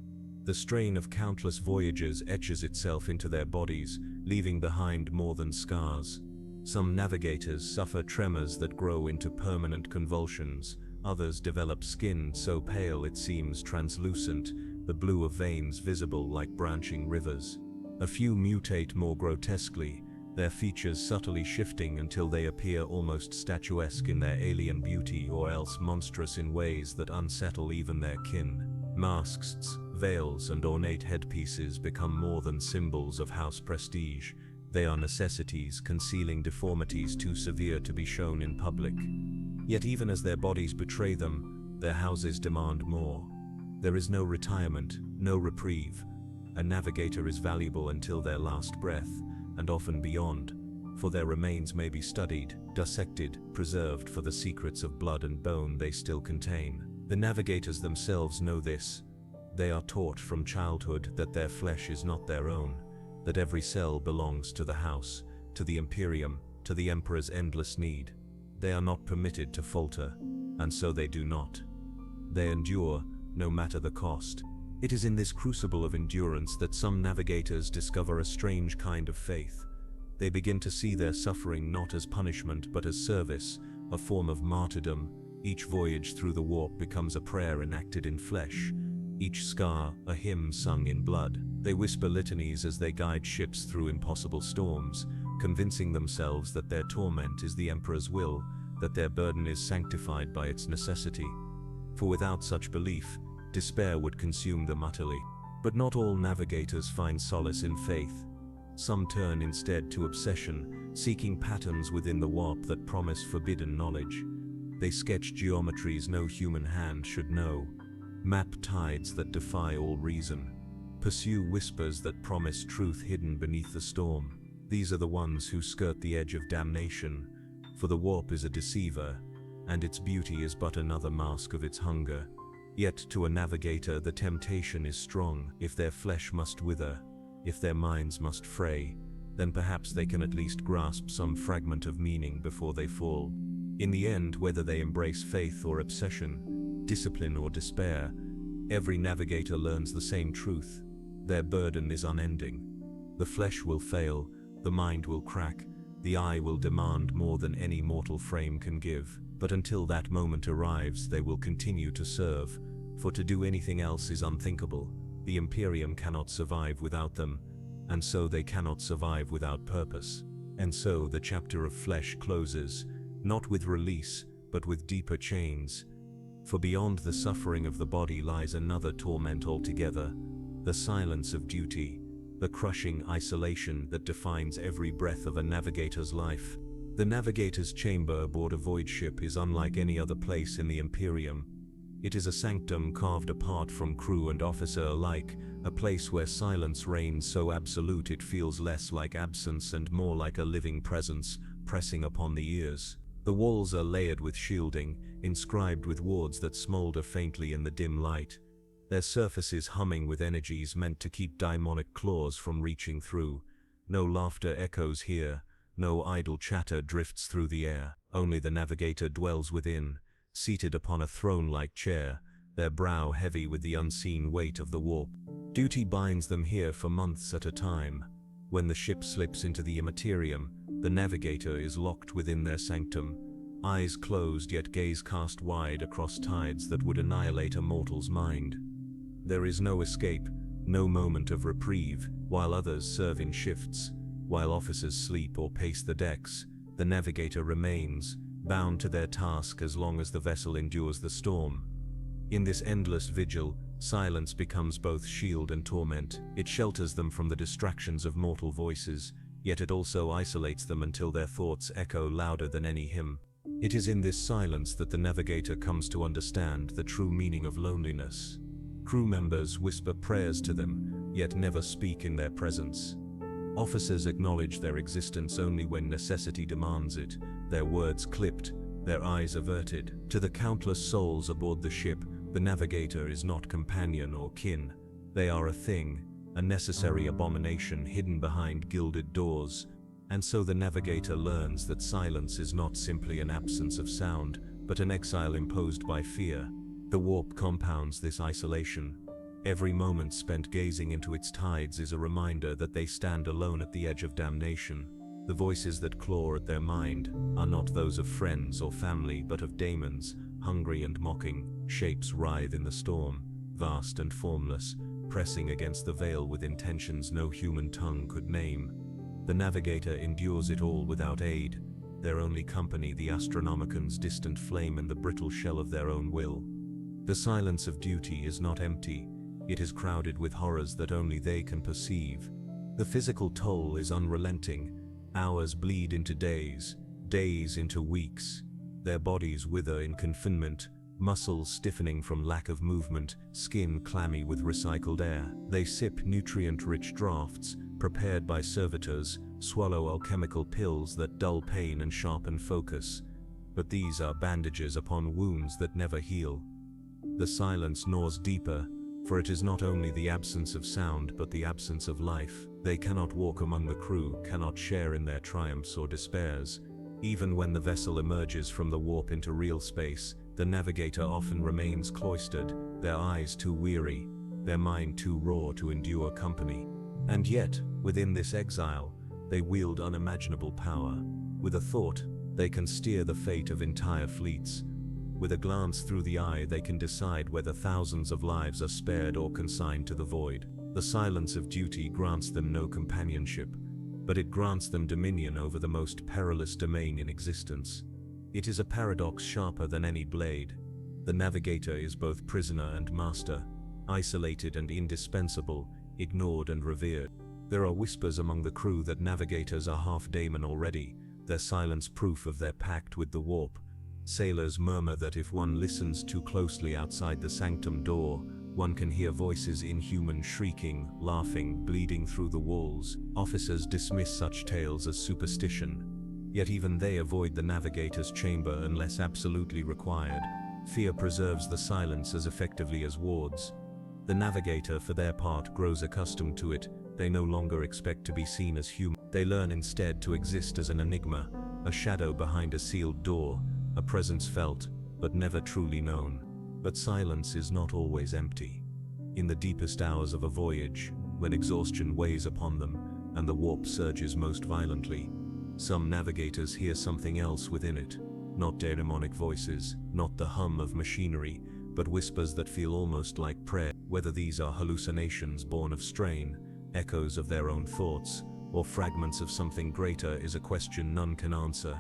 The strain of countless voyages etches itself into their bodies, leaving behind more than scars. Some navigators suffer tremors that grow into permanent convulsions. Others develop skin so pale it seems translucent, the blue of veins visible like branching rivers. A few mutate more grotesquely, their features subtly shifting until they appear almost statuesque in their alien beauty, or else monstrous in ways that unsettle even their kin. Masks, veils, and ornate headpieces become more than symbols of house prestige. They are necessities, concealing deformities too severe to be shown in public. Yet even as their bodies betray them, their houses demand more. There is no retirement, no reprieve. A navigator is valuable until their last breath, and often beyond, for their remains may be studied, dissected, preserved for the secrets of blood and bone they still contain. The navigators themselves know this. They are taught from childhood that their flesh is not their own, that every cell belongs to the house, to the Imperium, to the Emperor's endless need. They are not permitted to falter, and so they do not. They endure, no matter the cost. It is in this crucible of endurance that some navigators discover a strange kind of faith. They begin to see their suffering not as punishment but as service, a form of martyrdom. Each voyage through the warp becomes a prayer enacted in flesh, each scar a hymn sung in blood. They whisper litanies as they guide ships through impossible storms, convincing themselves that their torment is the Emperor's will, that their burden is sanctified by its necessity. For without such belief, despair would consume them utterly. But not all navigators find solace in faith. Some turn instead to obsession, seeking patterns within the warp that promise forbidden knowledge. They sketch geometries no human hand should know, map tides that defy all reason, pursue whispers that promise truth hidden beneath the storm. These are the ones who skirt the edge of damnation, for the warp is a deceiver, and its beauty is but another mask of its hunger. Yet to a navigator the temptation is strong. If their flesh must wither, if their minds must fray, then perhaps they can at least grasp some fragment of meaning before they fall. In the end, whether they embrace faith or obsession, discipline or despair, every navigator learns the same truth. Their burden is unending. The flesh will fail, the mind will crack, the eye will demand more than any mortal frame can give. But until that moment arrives, they will continue to serve, for to do anything else is unthinkable. The Imperium cannot survive without them, and so they cannot survive without purpose. And so the chapter of flesh closes, not with release, but with deeper chains. For beyond the suffering of the body lies another torment altogether, the silence of duty, the crushing isolation that defines every breath of a navigator's life. The navigator's chamber aboard a void ship is unlike any other place in the Imperium. It is a sanctum carved apart from crew and officer alike, a place where silence reigns so absolute it feels less like absence and more like a living presence, pressing upon the ears. The walls are layered with shielding, inscribed with wards that smolder faintly in the dim light, their surfaces humming with energies meant to keep demonic claws from reaching through. No laughter echoes here, no idle chatter drifts through the air, only the navigator dwells within, seated upon a throne-like chair, their brow heavy with the unseen weight of the warp. Duty binds them here for months at a time. When the ship slips into the immaterium, the navigator is locked within their sanctum, eyes closed yet gaze cast wide across tides that would annihilate a mortal's mind. There is no escape, no moment of reprieve. While others serve in shifts, while officers sleep or pace the decks, the navigator remains, bound to their task as long as the vessel endures the storm. In this endless vigil, silence becomes both shield and torment. It shelters them from the distractions of mortal voices, yet it also isolates them until their thoughts echo louder than any hymn. It is in this silence that the navigator comes to understand the true meaning of loneliness. Crew members whisper prayers to them, yet never speak in their presence. Officers acknowledge their existence only when necessity demands it, their words clipped, their eyes averted. To the countless souls aboard the ship, the navigator is not companion or kin. They are a thing, a necessary abomination hidden behind gilded doors. And so the navigator learns that silence is not simply an absence of sound, but an exile imposed by fear. The warp compounds this isolation. Every moment spent gazing into its tides is a reminder that they stand alone at the edge of damnation. The voices that claw at their mind are not those of friends or family, but of daemons, hungry and mocking. Shapes writhe in the storm, vast and formless, pressing against the veil with intentions no human tongue could name. The navigator endures it all without aid, their only company the Astronomican's distant flame and the brittle shell of their own will. The silence of duty is not empty, it is crowded with horrors that only they can perceive. The physical toll is unrelenting, hours bleed into days, days into weeks. Their bodies wither in confinement, muscles stiffening from lack of movement, skin clammy with recycled air. They sip nutrient-rich draughts, prepared by servitors, swallow alchemical pills that dull pain and sharpen focus. But these are bandages upon wounds that never heal. The silence gnaws deeper, for it is not only the absence of sound but the absence of life. They cannot walk among the crew, cannot share in their triumphs or despairs. Even when the vessel emerges from the warp into real space, the navigator often remains cloistered, their eyes too weary, their mind too raw to endure company. And yet, within this exile, they wield unimaginable power. With a thought, they can steer the fate of entire fleets. With a glance through the eye, they can decide whether thousands of lives are spared or consigned to the void. The silence of duty grants them no companionship, but it grants them dominion over the most perilous domain in existence. It is a paradox sharper than any blade. The navigator is both prisoner and master, isolated and indispensable, ignored and revered. There are whispers among the crew that navigators are half daemon already, their silence proof of their pact with the warp. Sailors murmur that if one listens too closely outside the sanctum door, one can hear voices inhuman shrieking, laughing, bleeding through the walls. Officers dismiss such tales as superstition. Yet even they avoid the navigator's chamber unless absolutely required. Fear preserves the silence as effectively as wards. The navigator, for their part, grows accustomed to it. They no longer expect to be seen as human. They learn instead to exist as an enigma, a shadow behind a sealed door, a presence felt, but never truly known. But silence is not always empty. In the deepest hours of a voyage, when exhaustion weighs upon them, and the warp surges most violently, some navigators hear something else within it. Not demonic voices, not the hum of machinery, but whispers that feel almost like prayer. Whether these are hallucinations born of strain, echoes of their own thoughts, or fragments of something greater is a question none can answer.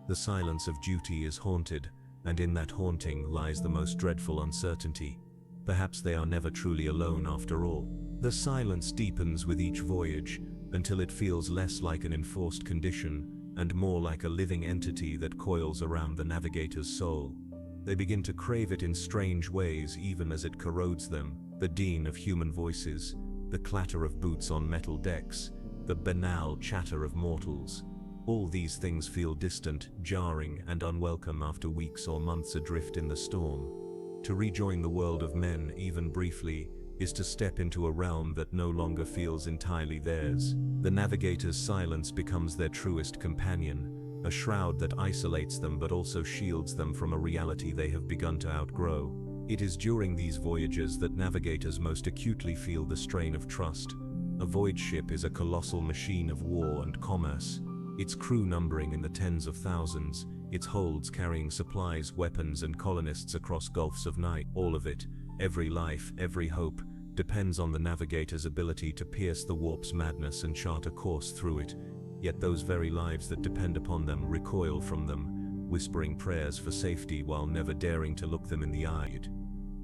The silence of duty is haunted, and in that haunting lies the most dreadful uncertainty. Perhaps they are never truly alone after all. The silence deepens with each voyage, until it feels less like an enforced condition, and more like a living entity that coils around the navigator's soul. They begin to crave it in strange ways even as it corrodes them. The din of human voices, the clatter of boots on metal decks, the banal chatter of mortals. All these things feel distant, jarring, and unwelcome after weeks or months adrift in the storm. To rejoin the world of men, even briefly, is to step into a realm that no longer feels entirely theirs. The navigator's silence becomes their truest companion, a shroud that isolates them but also shields them from a reality they have begun to outgrow. It is during these voyages that navigators most acutely feel the strain of trust. A voyage ship is a colossal machine of war and commerce, its crew numbering in the tens of thousands, its holds carrying supplies, weapons, and colonists across gulfs of night. All of it, every life, every hope, depends on the navigator's ability to pierce the warp's madness and chart a course through it. Yet those very lives that depend upon them recoil from them, whispering prayers for safety while never daring to look them in the eye.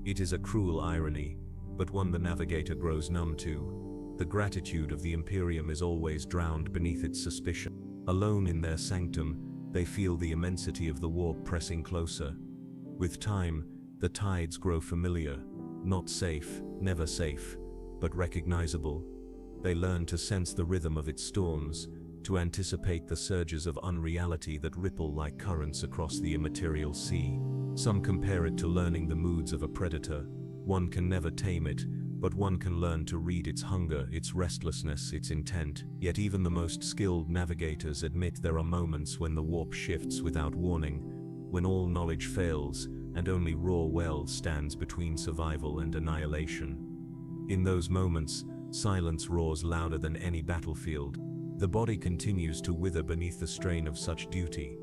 It is a cruel irony, but one the navigator grows numb to. The gratitude of the Imperium is always drowned beneath its suspicion. Alone in their sanctum, they feel the immensity of the warp pressing closer. With time, the tides grow familiar, not safe, never safe, but recognizable. They learn to sense the rhythm of its storms, to anticipate the surges of unreality that ripple like currents across the immaterial sea. Some compare it to learning the moods of a predator. One can never tame it, but one can learn to read its hunger, its restlessness, its intent. Yet even the most skilled navigators admit there are moments when the warp shifts without warning, when all knowledge fails, and only raw well stands between survival and annihilation. In those moments, silence roars louder than any battlefield. The body continues to wither beneath the strain of such duty.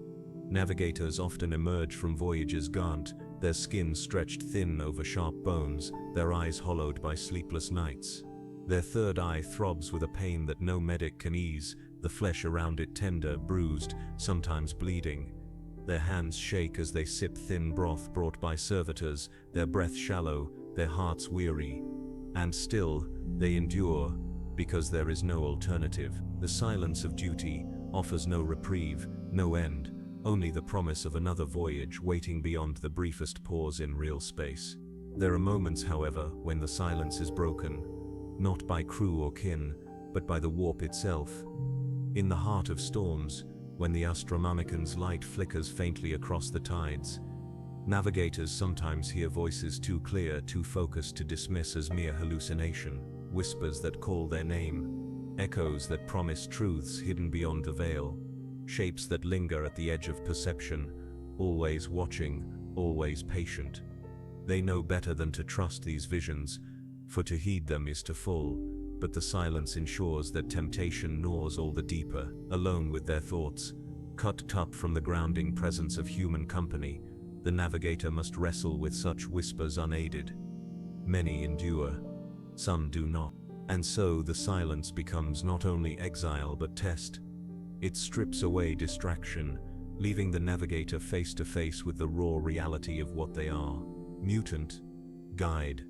Navigators often emerge from voyages gaunt, their skin stretched thin over sharp bones, their eyes hollowed by sleepless nights. Their third eye throbs with a pain that no medic can ease, the flesh around it tender, bruised, sometimes bleeding. Their hands shake as they sip thin broth brought by servitors, their breath shallow, their hearts weary. And still, they endure, because there is no alternative. The silence of duty offers no reprieve, no end, only the promise of another voyage waiting beyond the briefest pause in real space. There are moments, however, when the silence is broken, not by crew or kin, but by the warp itself. In the heart of storms, when the Astromamican's light flickers faintly across the tides, navigators sometimes hear voices too clear, too focused to dismiss as mere hallucination, whispers that call their name, echoes that promise truths hidden beyond the veil, shapes that linger at the edge of perception, always watching, always patient. They know better than to trust these visions, for to heed them is to fall, but the silence ensures that temptation gnaws all the deeper. Alone with their thoughts, cut up from the grounding presence of human company, the navigator must wrestle with such whispers unaided. Many endure, some do not. And so the silence becomes not only exile but test. It strips away distraction, leaving the navigator face to face with the raw reality of what they are. Mutant, guide,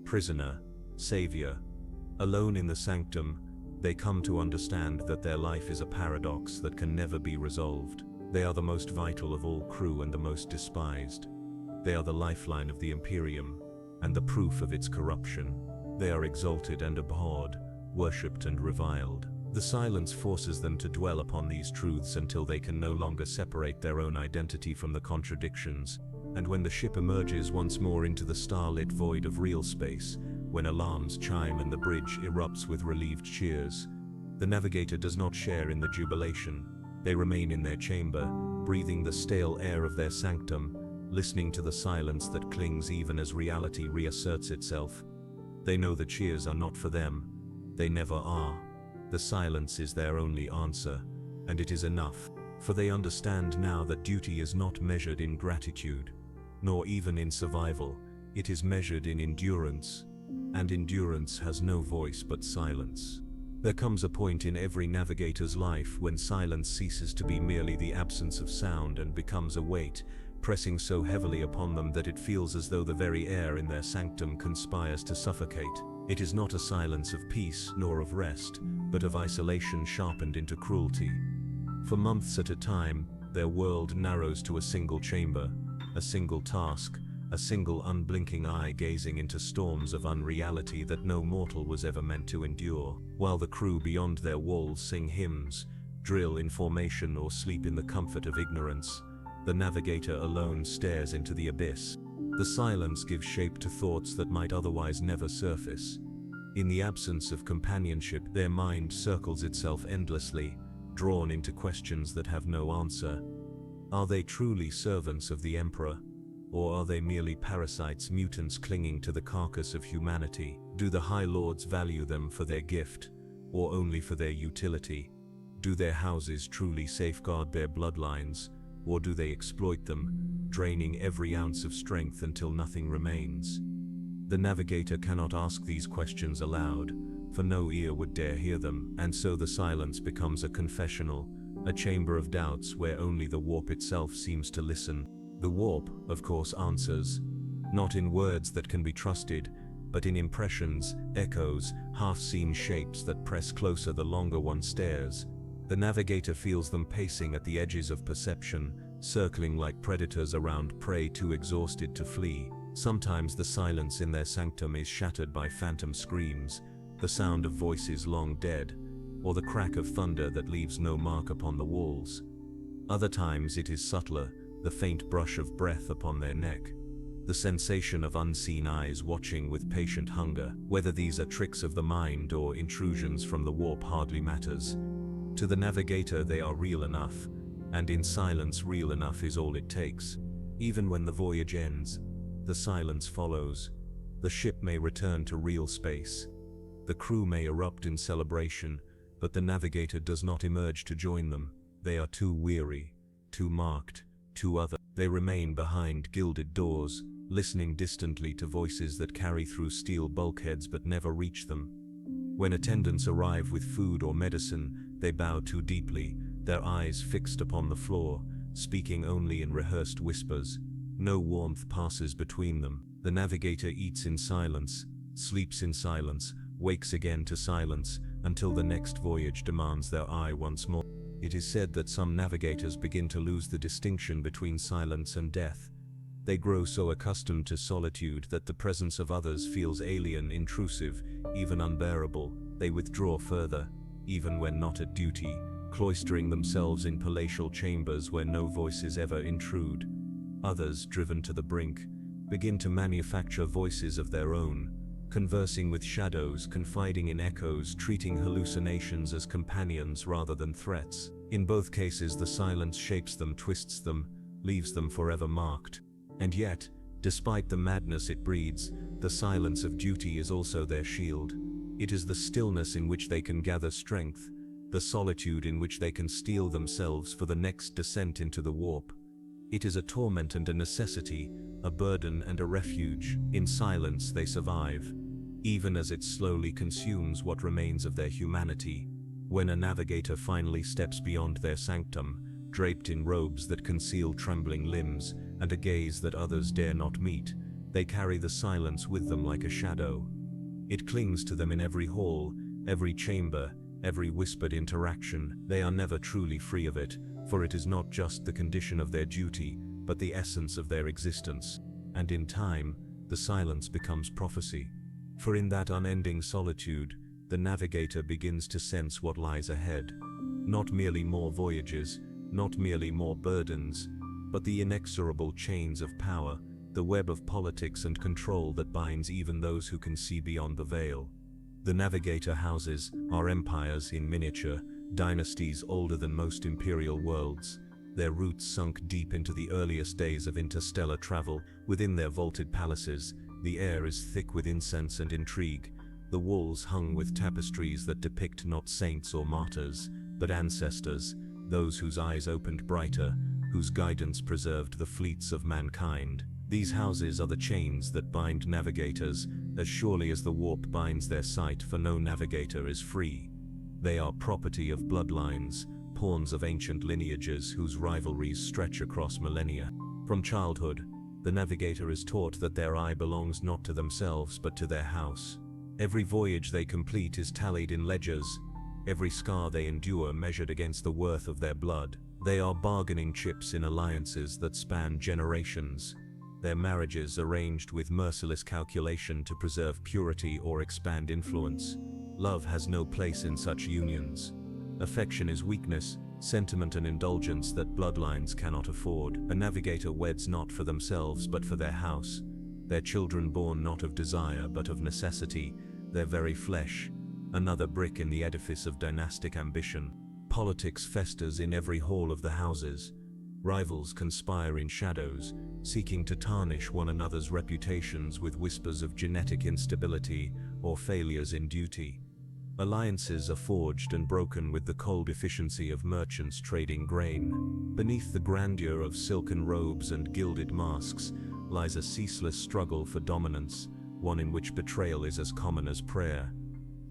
prisoner, savior. Alone in the sanctum, they come to understand that their life is a paradox that can never be resolved. They are the most vital of all crew and the most despised. They are the lifeline of the Imperium, and the proof of its corruption. They are exalted and abhorred, worshipped and reviled. The silence forces them to dwell upon these truths until they can no longer separate their own identity from the contradictions. And when the ship emerges once more into the starlit void of real space, when alarms chime and the bridge erupts with relieved cheers, the navigator does not share in the jubilation. They remain in their chamber, breathing the stale air of their sanctum, listening to the silence that clings even as reality reasserts itself. They know the cheers are not for them. They never are. The silence is their only answer, and it is enough. For they understand now that duty is not measured in gratitude, nor even in survival. It is measured in endurance, and endurance has no voice but silence. There comes a point in every navigator's life when silence ceases to be merely the absence of sound and becomes a weight, pressing so heavily upon them that it feels as though the very air in their sanctum conspires to suffocate. It is not a silence of peace nor of rest, but of isolation sharpened into cruelty. For months at a time, their world narrows to a single chamber, a single task, a single unblinking eye gazing into storms of unreality that no mortal was ever meant to endure, while the crew beyond their walls sing hymns, drill in formation or sleep in the comfort of ignorance. The navigator alone stares into the abyss. The silence gives shape to thoughts that might otherwise never surface. In the absence of companionship, their mind circles itself endlessly, drawn into questions that have no answer. Are they truly servants of the Emperor? Or are they merely parasites, mutants clinging to the carcass of humanity? Do the High Lords value them for their gift, or only for their utility? Do their houses truly safeguard their bloodlines, or do they exploit them, draining every ounce of strength until nothing remains? The navigator cannot ask these questions aloud, for no ear would dare hear them, and so the silence becomes a confessional, a chamber of doubts where only the warp itself seems to listen. The warp, of course, answers, not in words that can be trusted, but in impressions, echoes, half-seen shapes that press closer the longer one stares. The navigator feels them pacing at the edges of perception, circling like predators around prey too exhausted to flee. Sometimes the silence in their sanctum is shattered by phantom screams, the sound of voices long dead, or the crack of thunder that leaves no mark upon the walls. Other times it is subtler, the faint brush of breath upon their neck, the sensation of unseen eyes watching with patient hunger. Whether these are tricks of the mind or intrusions from the warp hardly matters. To the navigator they are real enough, and in silence real enough is all it takes. Even when the voyage ends, the silence follows. The ship may return to real space. The crew may erupt in celebration, but the navigator does not emerge to join them. They are too weary, too marked, too other. They remain behind gilded doors, listening distantly to voices that carry through steel bulkheads but never reach them. When attendants arrive with food or medicine, they bow too deeply, their eyes fixed upon the floor, speaking only in rehearsed whispers. No warmth passes between them. The navigator eats in silence, sleeps in silence, wakes again to silence, until the next voyage demands their eye once more. It is said that some navigators begin to lose the distinction between silence and death. They grow so accustomed to solitude that the presence of others feels alien, intrusive, even unbearable. They withdraw further, even when not at duty, cloistering themselves in palatial chambers where no voices ever intrude. Others, driven to the brink, begin to manufacture voices of their own, conversing with shadows, confiding in echoes, treating hallucinations as companions rather than threats. In both cases, the silence shapes them, twists them, leaves them forever marked. And yet, despite the madness it breeds, the silence of duty is also their shield. It is the stillness in which they can gather strength, the solitude in which they can steel themselves for the next descent into the warp. It is a torment and a necessity, a burden and a refuge. In silence they survive, even as it slowly consumes what remains of their humanity. When a navigator finally steps beyond their sanctum, draped in robes that conceal trembling limbs and a gaze that others dare not meet, they carry the silence with them like a shadow. It clings to them in every hall, every chamber, every whispered interaction. They are never truly free of it, for it is not just the condition of their duty, but the essence of their existence. And in time, the silence becomes prophecy. For in that unending solitude, the navigator begins to sense what lies ahead. Not merely more voyages, not merely more burdens, but the inexorable chains of power, the web of politics and control that binds even those who can see beyond the veil. The navigator houses are empires in miniature, dynasties older than most imperial worlds, their roots sunk deep into the earliest days of interstellar travel. Within their vaulted palaces, the air is thick with incense and intrigue, the walls hung with tapestries that depict not saints or martyrs, but ancestors, those whose eyes opened brighter, whose guidance preserved the fleets of mankind. These houses are the chains that bind navigators, as surely as the warp binds their sight, for no navigator is free. They are property of bloodlines, pawns of ancient lineages whose rivalries stretch across millennia. From childhood, the navigator is taught that their eye belongs not to themselves but to their house. Every voyage they complete is tallied in ledgers, every scar they endure measured against the worth of their blood. They are bargaining chips in alliances that span generations, their marriages arranged with merciless calculation to preserve purity or expand influence. Love has no place in such unions. Affection is weakness, sentiment and indulgence that bloodlines cannot afford. A navigator weds not for themselves but for their house, their children born not of desire but of necessity, their very flesh, another brick in the edifice of dynastic ambition. Politics festers in every hall of the houses. Rivals conspire in shadows, seeking to tarnish one another's reputations with whispers of genetic instability or failures in duty. Alliances are forged and broken with the cold efficiency of merchants trading grain. Beneath the grandeur of silken robes and gilded masks lies a ceaseless struggle for dominance, one in which betrayal is as common as prayer.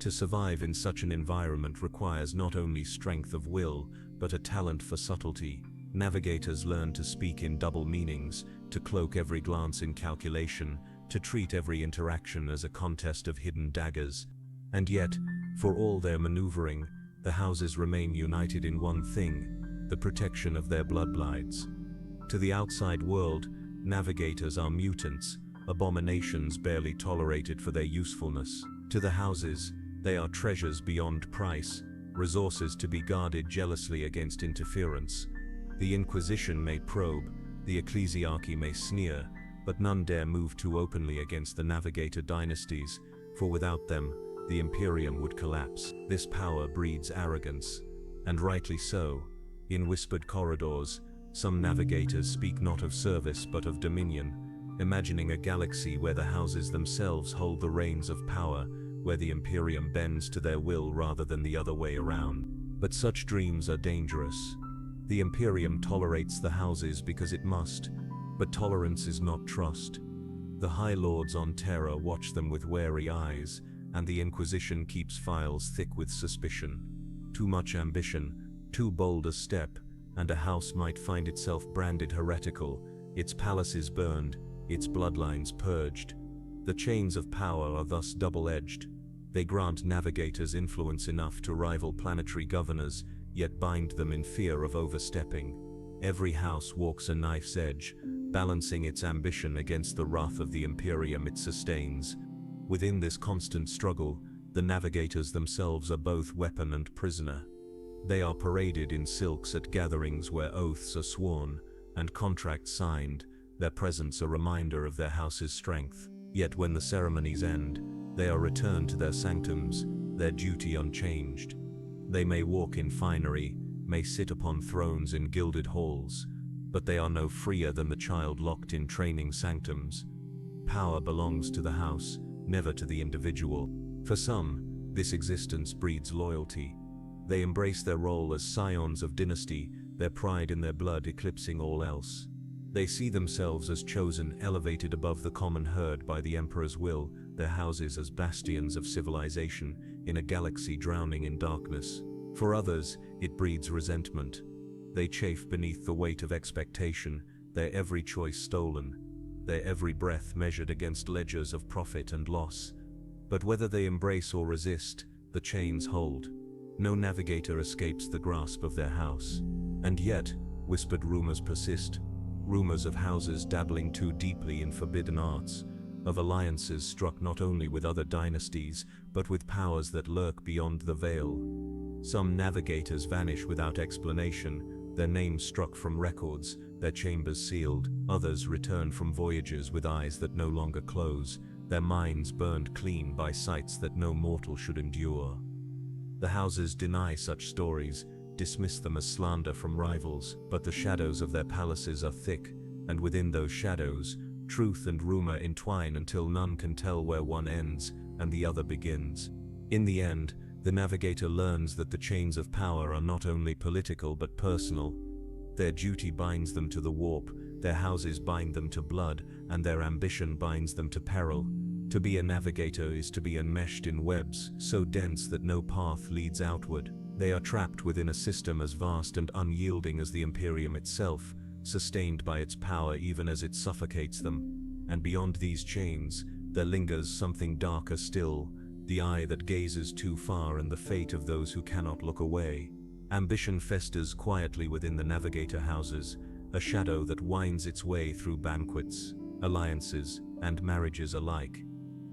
To survive in such an environment requires not only strength of will, but a talent for subtlety. Navigators learn to speak in double meanings, to cloak every glance in calculation, to treat every interaction as a contest of hidden daggers. And yet, for all their maneuvering, the houses remain united in one thing: the protection of their bloodlines. To the outside world, navigators are mutants, abominations barely tolerated for their usefulness. To the houses, they are treasures beyond price, resources to be guarded jealously against interference. The Inquisition may probe, the ecclesiarchy may sneer, but none dare move too openly against the Navigator dynasties, for without them, the Imperium would collapse. This power breeds arrogance, and rightly so. In whispered corridors, some navigators speak not of service but of dominion, imagining a galaxy where the houses themselves hold the reins of power, where the Imperium bends to their will rather than the other way around. But such dreams are dangerous. The Imperium tolerates the houses because it must, but tolerance is not trust. The High Lords on Terra watch them with wary eyes, and the Inquisition keeps files thick with suspicion. Too much ambition, too bold a step, and a house might find itself branded heretical, its palaces burned, its bloodlines purged. The chains of power are thus double-edged. They grant navigators influence enough to rival planetary governors, yet bind them in fear of overstepping. Every house walks a knife's edge, balancing its ambition against the wrath of the Imperium it sustains. Within this constant struggle, the navigators themselves are both weapon and prisoner. They are paraded in silks at gatherings where oaths are sworn and contracts signed, their presence a reminder of their house's strength. Yet when the ceremonies end, they are returned to their sanctums, their duty unchanged. They may walk in finery, may sit upon thrones in gilded halls, but they are no freer than the child locked in training sanctums. Power belongs to the house, never to the individual. For some, this existence breeds loyalty. They embrace their role as scions of dynasty, their pride in their blood eclipsing all else. They see themselves as chosen, elevated above the common herd by the Emperor's will, their houses as bastions of civilization, in a galaxy drowning in darkness. For others, it breeds resentment. They chafe beneath the weight of expectation, their every choice stolen, their every breath measured against ledgers of profit and loss. But whether they embrace or resist, the chains hold. No navigator escapes the grasp of their house. And yet, whispered rumors persist. Rumors of houses dabbling too deeply in forbidden arts, of alliances struck not only with other dynasties, but with powers that lurk beyond the veil. Some navigators vanish without explanation, their names struck from records, their chambers sealed. Others return from voyages with eyes that no longer close, their minds burned clean by sights that no mortal should endure. The houses deny such stories, dismiss them as slander from rivals, but the shadows of their palaces are thick, and within those shadows, truth and rumor entwine until none can tell where one ends and the other begins. In the end, The Navigator learns that the chains of power are not only political but personal. Their duty binds them to the warp, their houses bind them to blood, and their ambition binds them to peril. To be a Navigator is to be enmeshed in webs so dense that no path leads outward. They are trapped within a system as vast and unyielding as the Imperium itself, sustained by its power even as it suffocates them. And beyond these chains, there lingers something darker still, the eye that gazes too far and the fate of those who cannot look away. Ambition festers quietly within the Navigator houses, a shadow that winds its way through banquets, alliances, and marriages alike.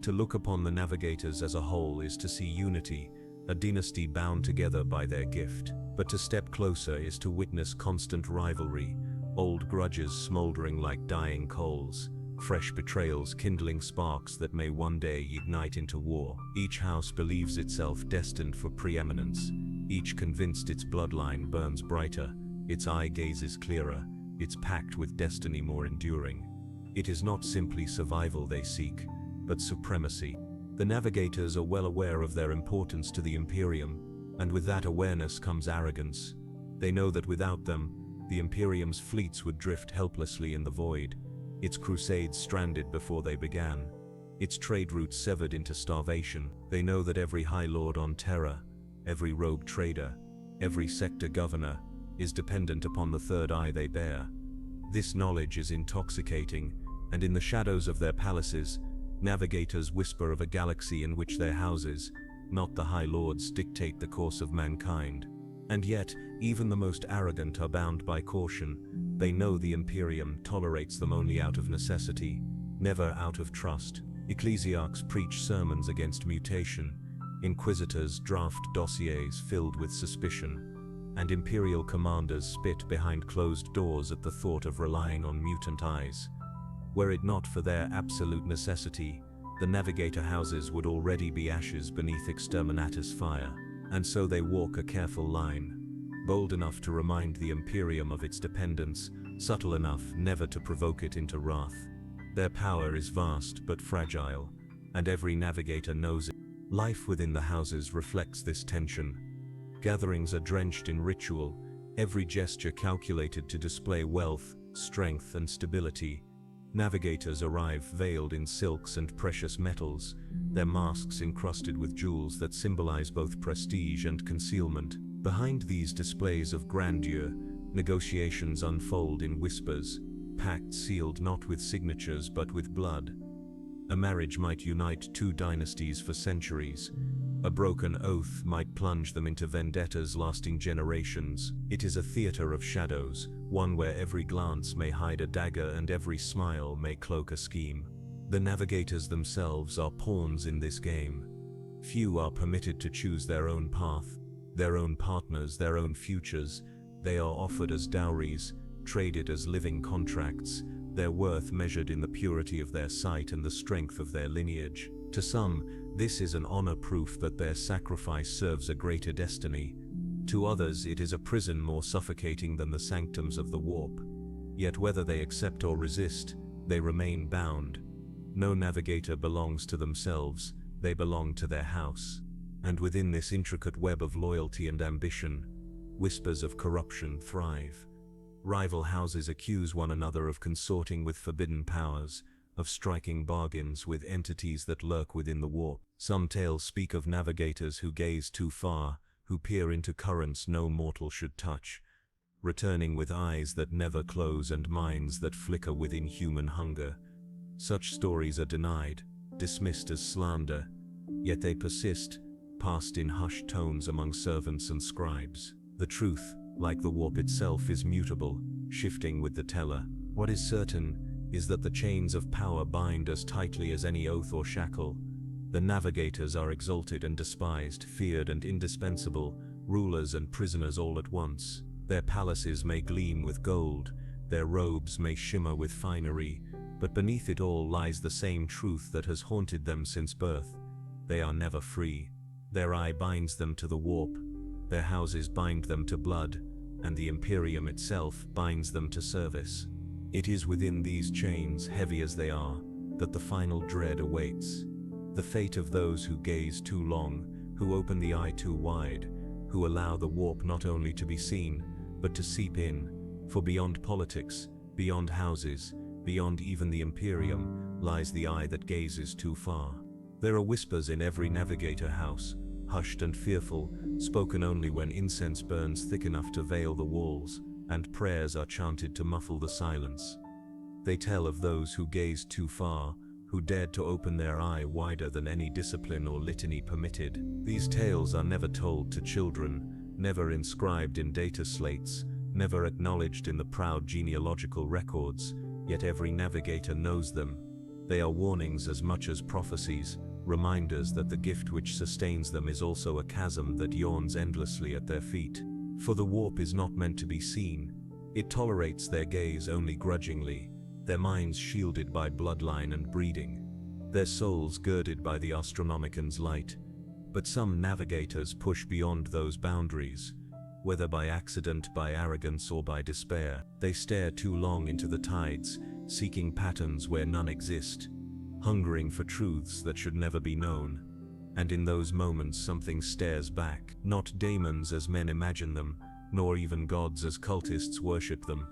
To look upon the Navigators as a whole is to see unity, a dynasty bound together by their gift. But to step closer is to witness constant rivalry, old grudges smoldering like dying coals, fresh betrayals kindling sparks that may one day ignite into war. Each house believes itself destined for preeminence, each convinced its bloodline burns brighter, its eye gazes clearer, its pact with destiny more enduring. It is not simply survival they seek, but supremacy. The Navigators are well aware of their importance to the Imperium, and with that awareness comes arrogance. They know that without them, the Imperium's fleets would drift helplessly in the void, its crusades stranded before they began, its trade routes severed into starvation. They know that every High Lord on Terra, every rogue trader, every sector governor, is dependent upon the third eye they bear. This knowledge is intoxicating, and in the shadows of their palaces, Navigators whisper of a galaxy in which their houses, not the High Lords, dictate the course of mankind. And yet, even the most arrogant are bound by caution. They know the Imperium tolerates them only out of necessity, never out of trust. Ecclesiarchs preach sermons against mutation, inquisitors draft dossiers filled with suspicion, and imperial commanders spit behind closed doors at the thought of relying on mutant eyes. Were it not for their absolute necessity, the Navigator houses would already be ashes beneath exterminatus fire. And so they walk a careful line, bold enough to remind the Imperium of its dependence, subtle enough never to provoke it into wrath. Their power is vast but fragile, and every Navigator knows it. Life within the houses reflects this tension. Gatherings are drenched in ritual, every gesture calculated to display wealth, strength, and stability. Navigators arrive veiled in silks and precious metals, their masks encrusted with jewels that symbolize both prestige and concealment. Behind these displays of grandeur, negotiations unfold in whispers, pacts sealed not with signatures but with blood. A marriage might unite two dynasties for centuries. A broken oath might plunge them into vendettas lasting generations. It is a theater of shadows, one where every glance may hide a dagger and every smile may cloak a scheme. The Navigators themselves are pawns in this game. Few are permitted to choose their own path, their own partners, their own futures. They are offered as dowries, traded as living contracts, their worth measured in the purity of their sight and the strength of their lineage. To some, this is an honor proof that their sacrifice serves a greater destiny. To others, it is a prison more suffocating than the sanctums of the warp. Yet whether they accept or resist, they remain bound. No Navigator belongs to themselves, they belong to their house. And within this intricate web of loyalty and ambition, whispers of corruption thrive. Rival houses accuse one another of consorting with forbidden powers, of striking bargains with entities that lurk within the warp. Some tales speak of Navigators who gaze too far, who peer into currents no mortal should touch, returning with eyes that never close and minds that flicker with inhuman hunger. Such stories are denied, dismissed as slander, yet they persist, passed in hushed tones among servants and scribes. The truth, like the warp itself, is mutable, shifting with the teller. What is certain is that the chains of power bind as tightly as any oath or shackle. The Navigators are exalted and despised, feared and indispensable, rulers and prisoners all at once. Their palaces may gleam with gold, their robes may shimmer with finery, but beneath it all lies the same truth that has haunted them since birth. They are never free. Their eye binds them to the warp, their houses bind them to blood, and the Imperium itself binds them to service. It is within these chains, heavy as they are, that the final dread awaits. The fate of those who gaze too long, who open the eye too wide, who allow the warp not only to be seen, but to seep in, for beyond politics, beyond houses, beyond even the Imperium, lies the eye that gazes too far. There are whispers in every Navigator house, hushed and fearful, spoken only when incense burns thick enough to veil the walls, and prayers are chanted to muffle the silence. They tell of those who gazed too far, who dared to open their eye wider than any discipline or litany permitted. These tales are never told to children, never inscribed in data slates, never acknowledged in the proud genealogical records, yet every navigator knows them. They are warnings as much as prophecies, reminders that the gift which sustains them is also a chasm that yawns endlessly at their feet. For the warp is not meant to be seen. It tolerates their gaze only grudgingly, their minds shielded by bloodline and breeding, their souls girded by the Astronomican's light. But some navigators push beyond those boundaries. Whether by accident, by arrogance, or by despair, they stare too long into the tides, seeking patterns where none exist, hungering for truths that should never be known. And in those moments something stares back, not daemons as men imagine them, nor even gods as cultists worship them,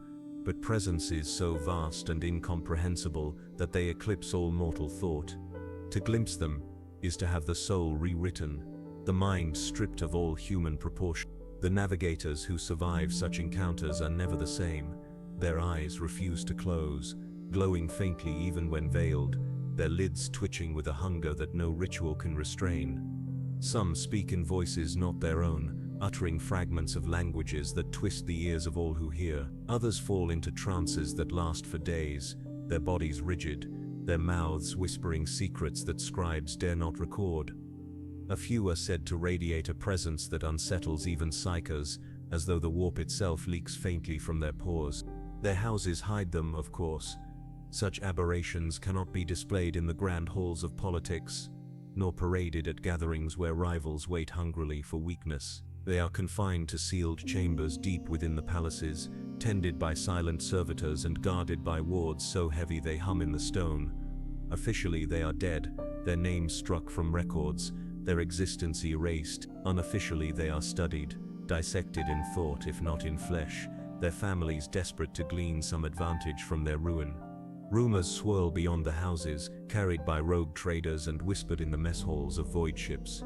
but presences so vast and incomprehensible that they eclipse all mortal thought. To glimpse them is to have the soul rewritten, the mind stripped of all human proportion. The navigators who survive such encounters are never the same. Their eyes refuse to close, glowing faintly even when veiled, their lids twitching with a hunger that no ritual can restrain. Some speak in voices not their own, uttering fragments of languages that twist the ears of all who hear. Others fall into trances that last for days, their bodies rigid, their mouths whispering secrets that scribes dare not record. A few are said to radiate a presence that unsettles even psychers, as though the warp itself leaks faintly from their pores. Their houses hide them, of course. Such aberrations cannot be displayed in the grand halls of politics, nor paraded at gatherings where rivals wait hungrily for weakness. They are confined to sealed chambers deep within the palaces, tended by silent servitors and guarded by wards so heavy they hum in the stone. Officially they are dead, their names struck from records, their existence erased. Unofficially they are studied, dissected in thought if not in flesh, their families desperate to glean some advantage from their ruin. Rumors swirl beyond the houses, carried by rogue traders and whispered in the mess halls of void ships.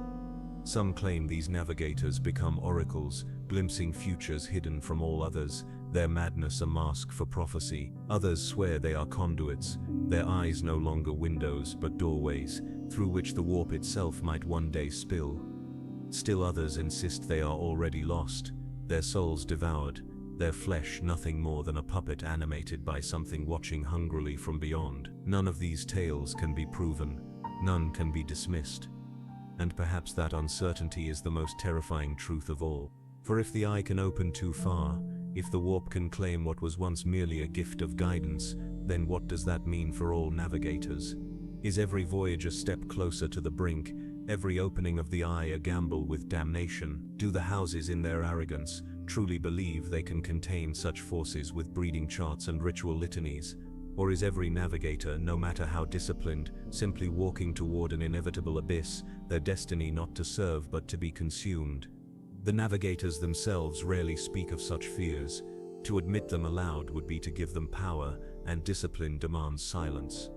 Some claim these navigators become oracles, glimpsing futures hidden from all others, their madness a mask for prophecy. Others swear they are conduits, their eyes no longer windows but doorways, through which the warp itself might one day spill. Still others insist they are already lost, their souls devoured, their flesh nothing more than a puppet animated by something watching hungrily from beyond. None of these tales can be proven, none can be dismissed. And perhaps that uncertainty is the most terrifying truth of all. For if the eye can open too far, if the warp can claim what was once merely a gift of guidance, then what does that mean for all navigators? Is every voyage a step closer to the brink, every opening of the eye a gamble with damnation? Do the houses in their arrogance truly believe they can contain such forces with breeding charts and ritual litanies? Or is every navigator, no matter how disciplined, simply walking toward an inevitable abyss, their destiny not to serve but to be consumed? The navigators themselves rarely speak of such fears. To admit them aloud would be to give them power, and discipline demands silence.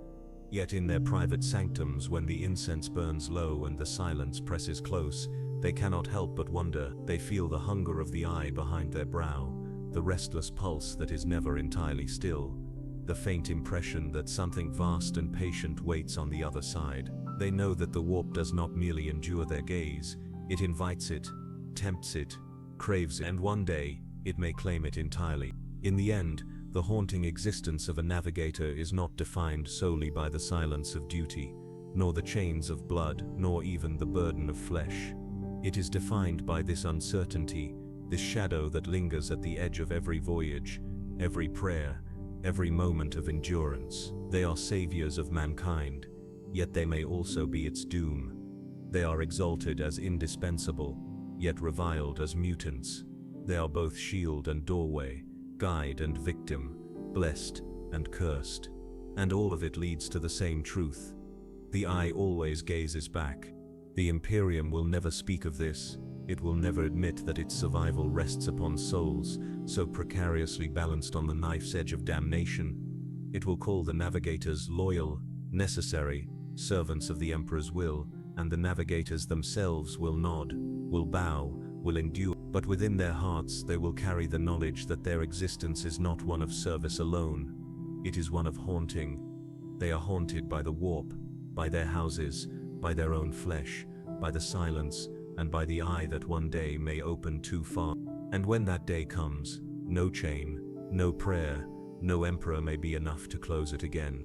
Yet in their private sanctums, when the incense burns low and the silence presses close, they cannot help but wonder. They feel the hunger of the eye behind their brow, the restless pulse that is never entirely still, the faint impression that something vast and patient waits on the other side. They know that the warp does not merely endure their gaze, it invites it, tempts it, craves it, and one day, it may claim it entirely. In the end, the haunting existence of a navigator is not defined solely by the silence of duty, nor the chains of blood, nor even the burden of flesh. It is defined by this uncertainty, this shadow that lingers at the edge of every voyage, every prayer, every moment of endurance. They are saviors of mankind, yet they may also be its doom. They are exalted as indispensable, yet reviled as mutants. They are both shield and doorway, guide and victim, blessed and cursed. And all of it leads to the same truth. The eye always gazes back. The Imperium will never speak of this. It will never admit that its survival rests upon souls so precariously balanced on the knife's edge of damnation. It will call the Navigators loyal, necessary, servants of the Emperor's will, and the Navigators themselves will nod, will bow, will endure, but within their hearts they will carry the knowledge that their existence is not one of service alone. It is one of haunting. They are haunted by the warp, by their houses, by their own flesh, by the silence, and by the eye that one day may open too far. And when that day comes, no chain, no prayer, no emperor may be enough to close it again.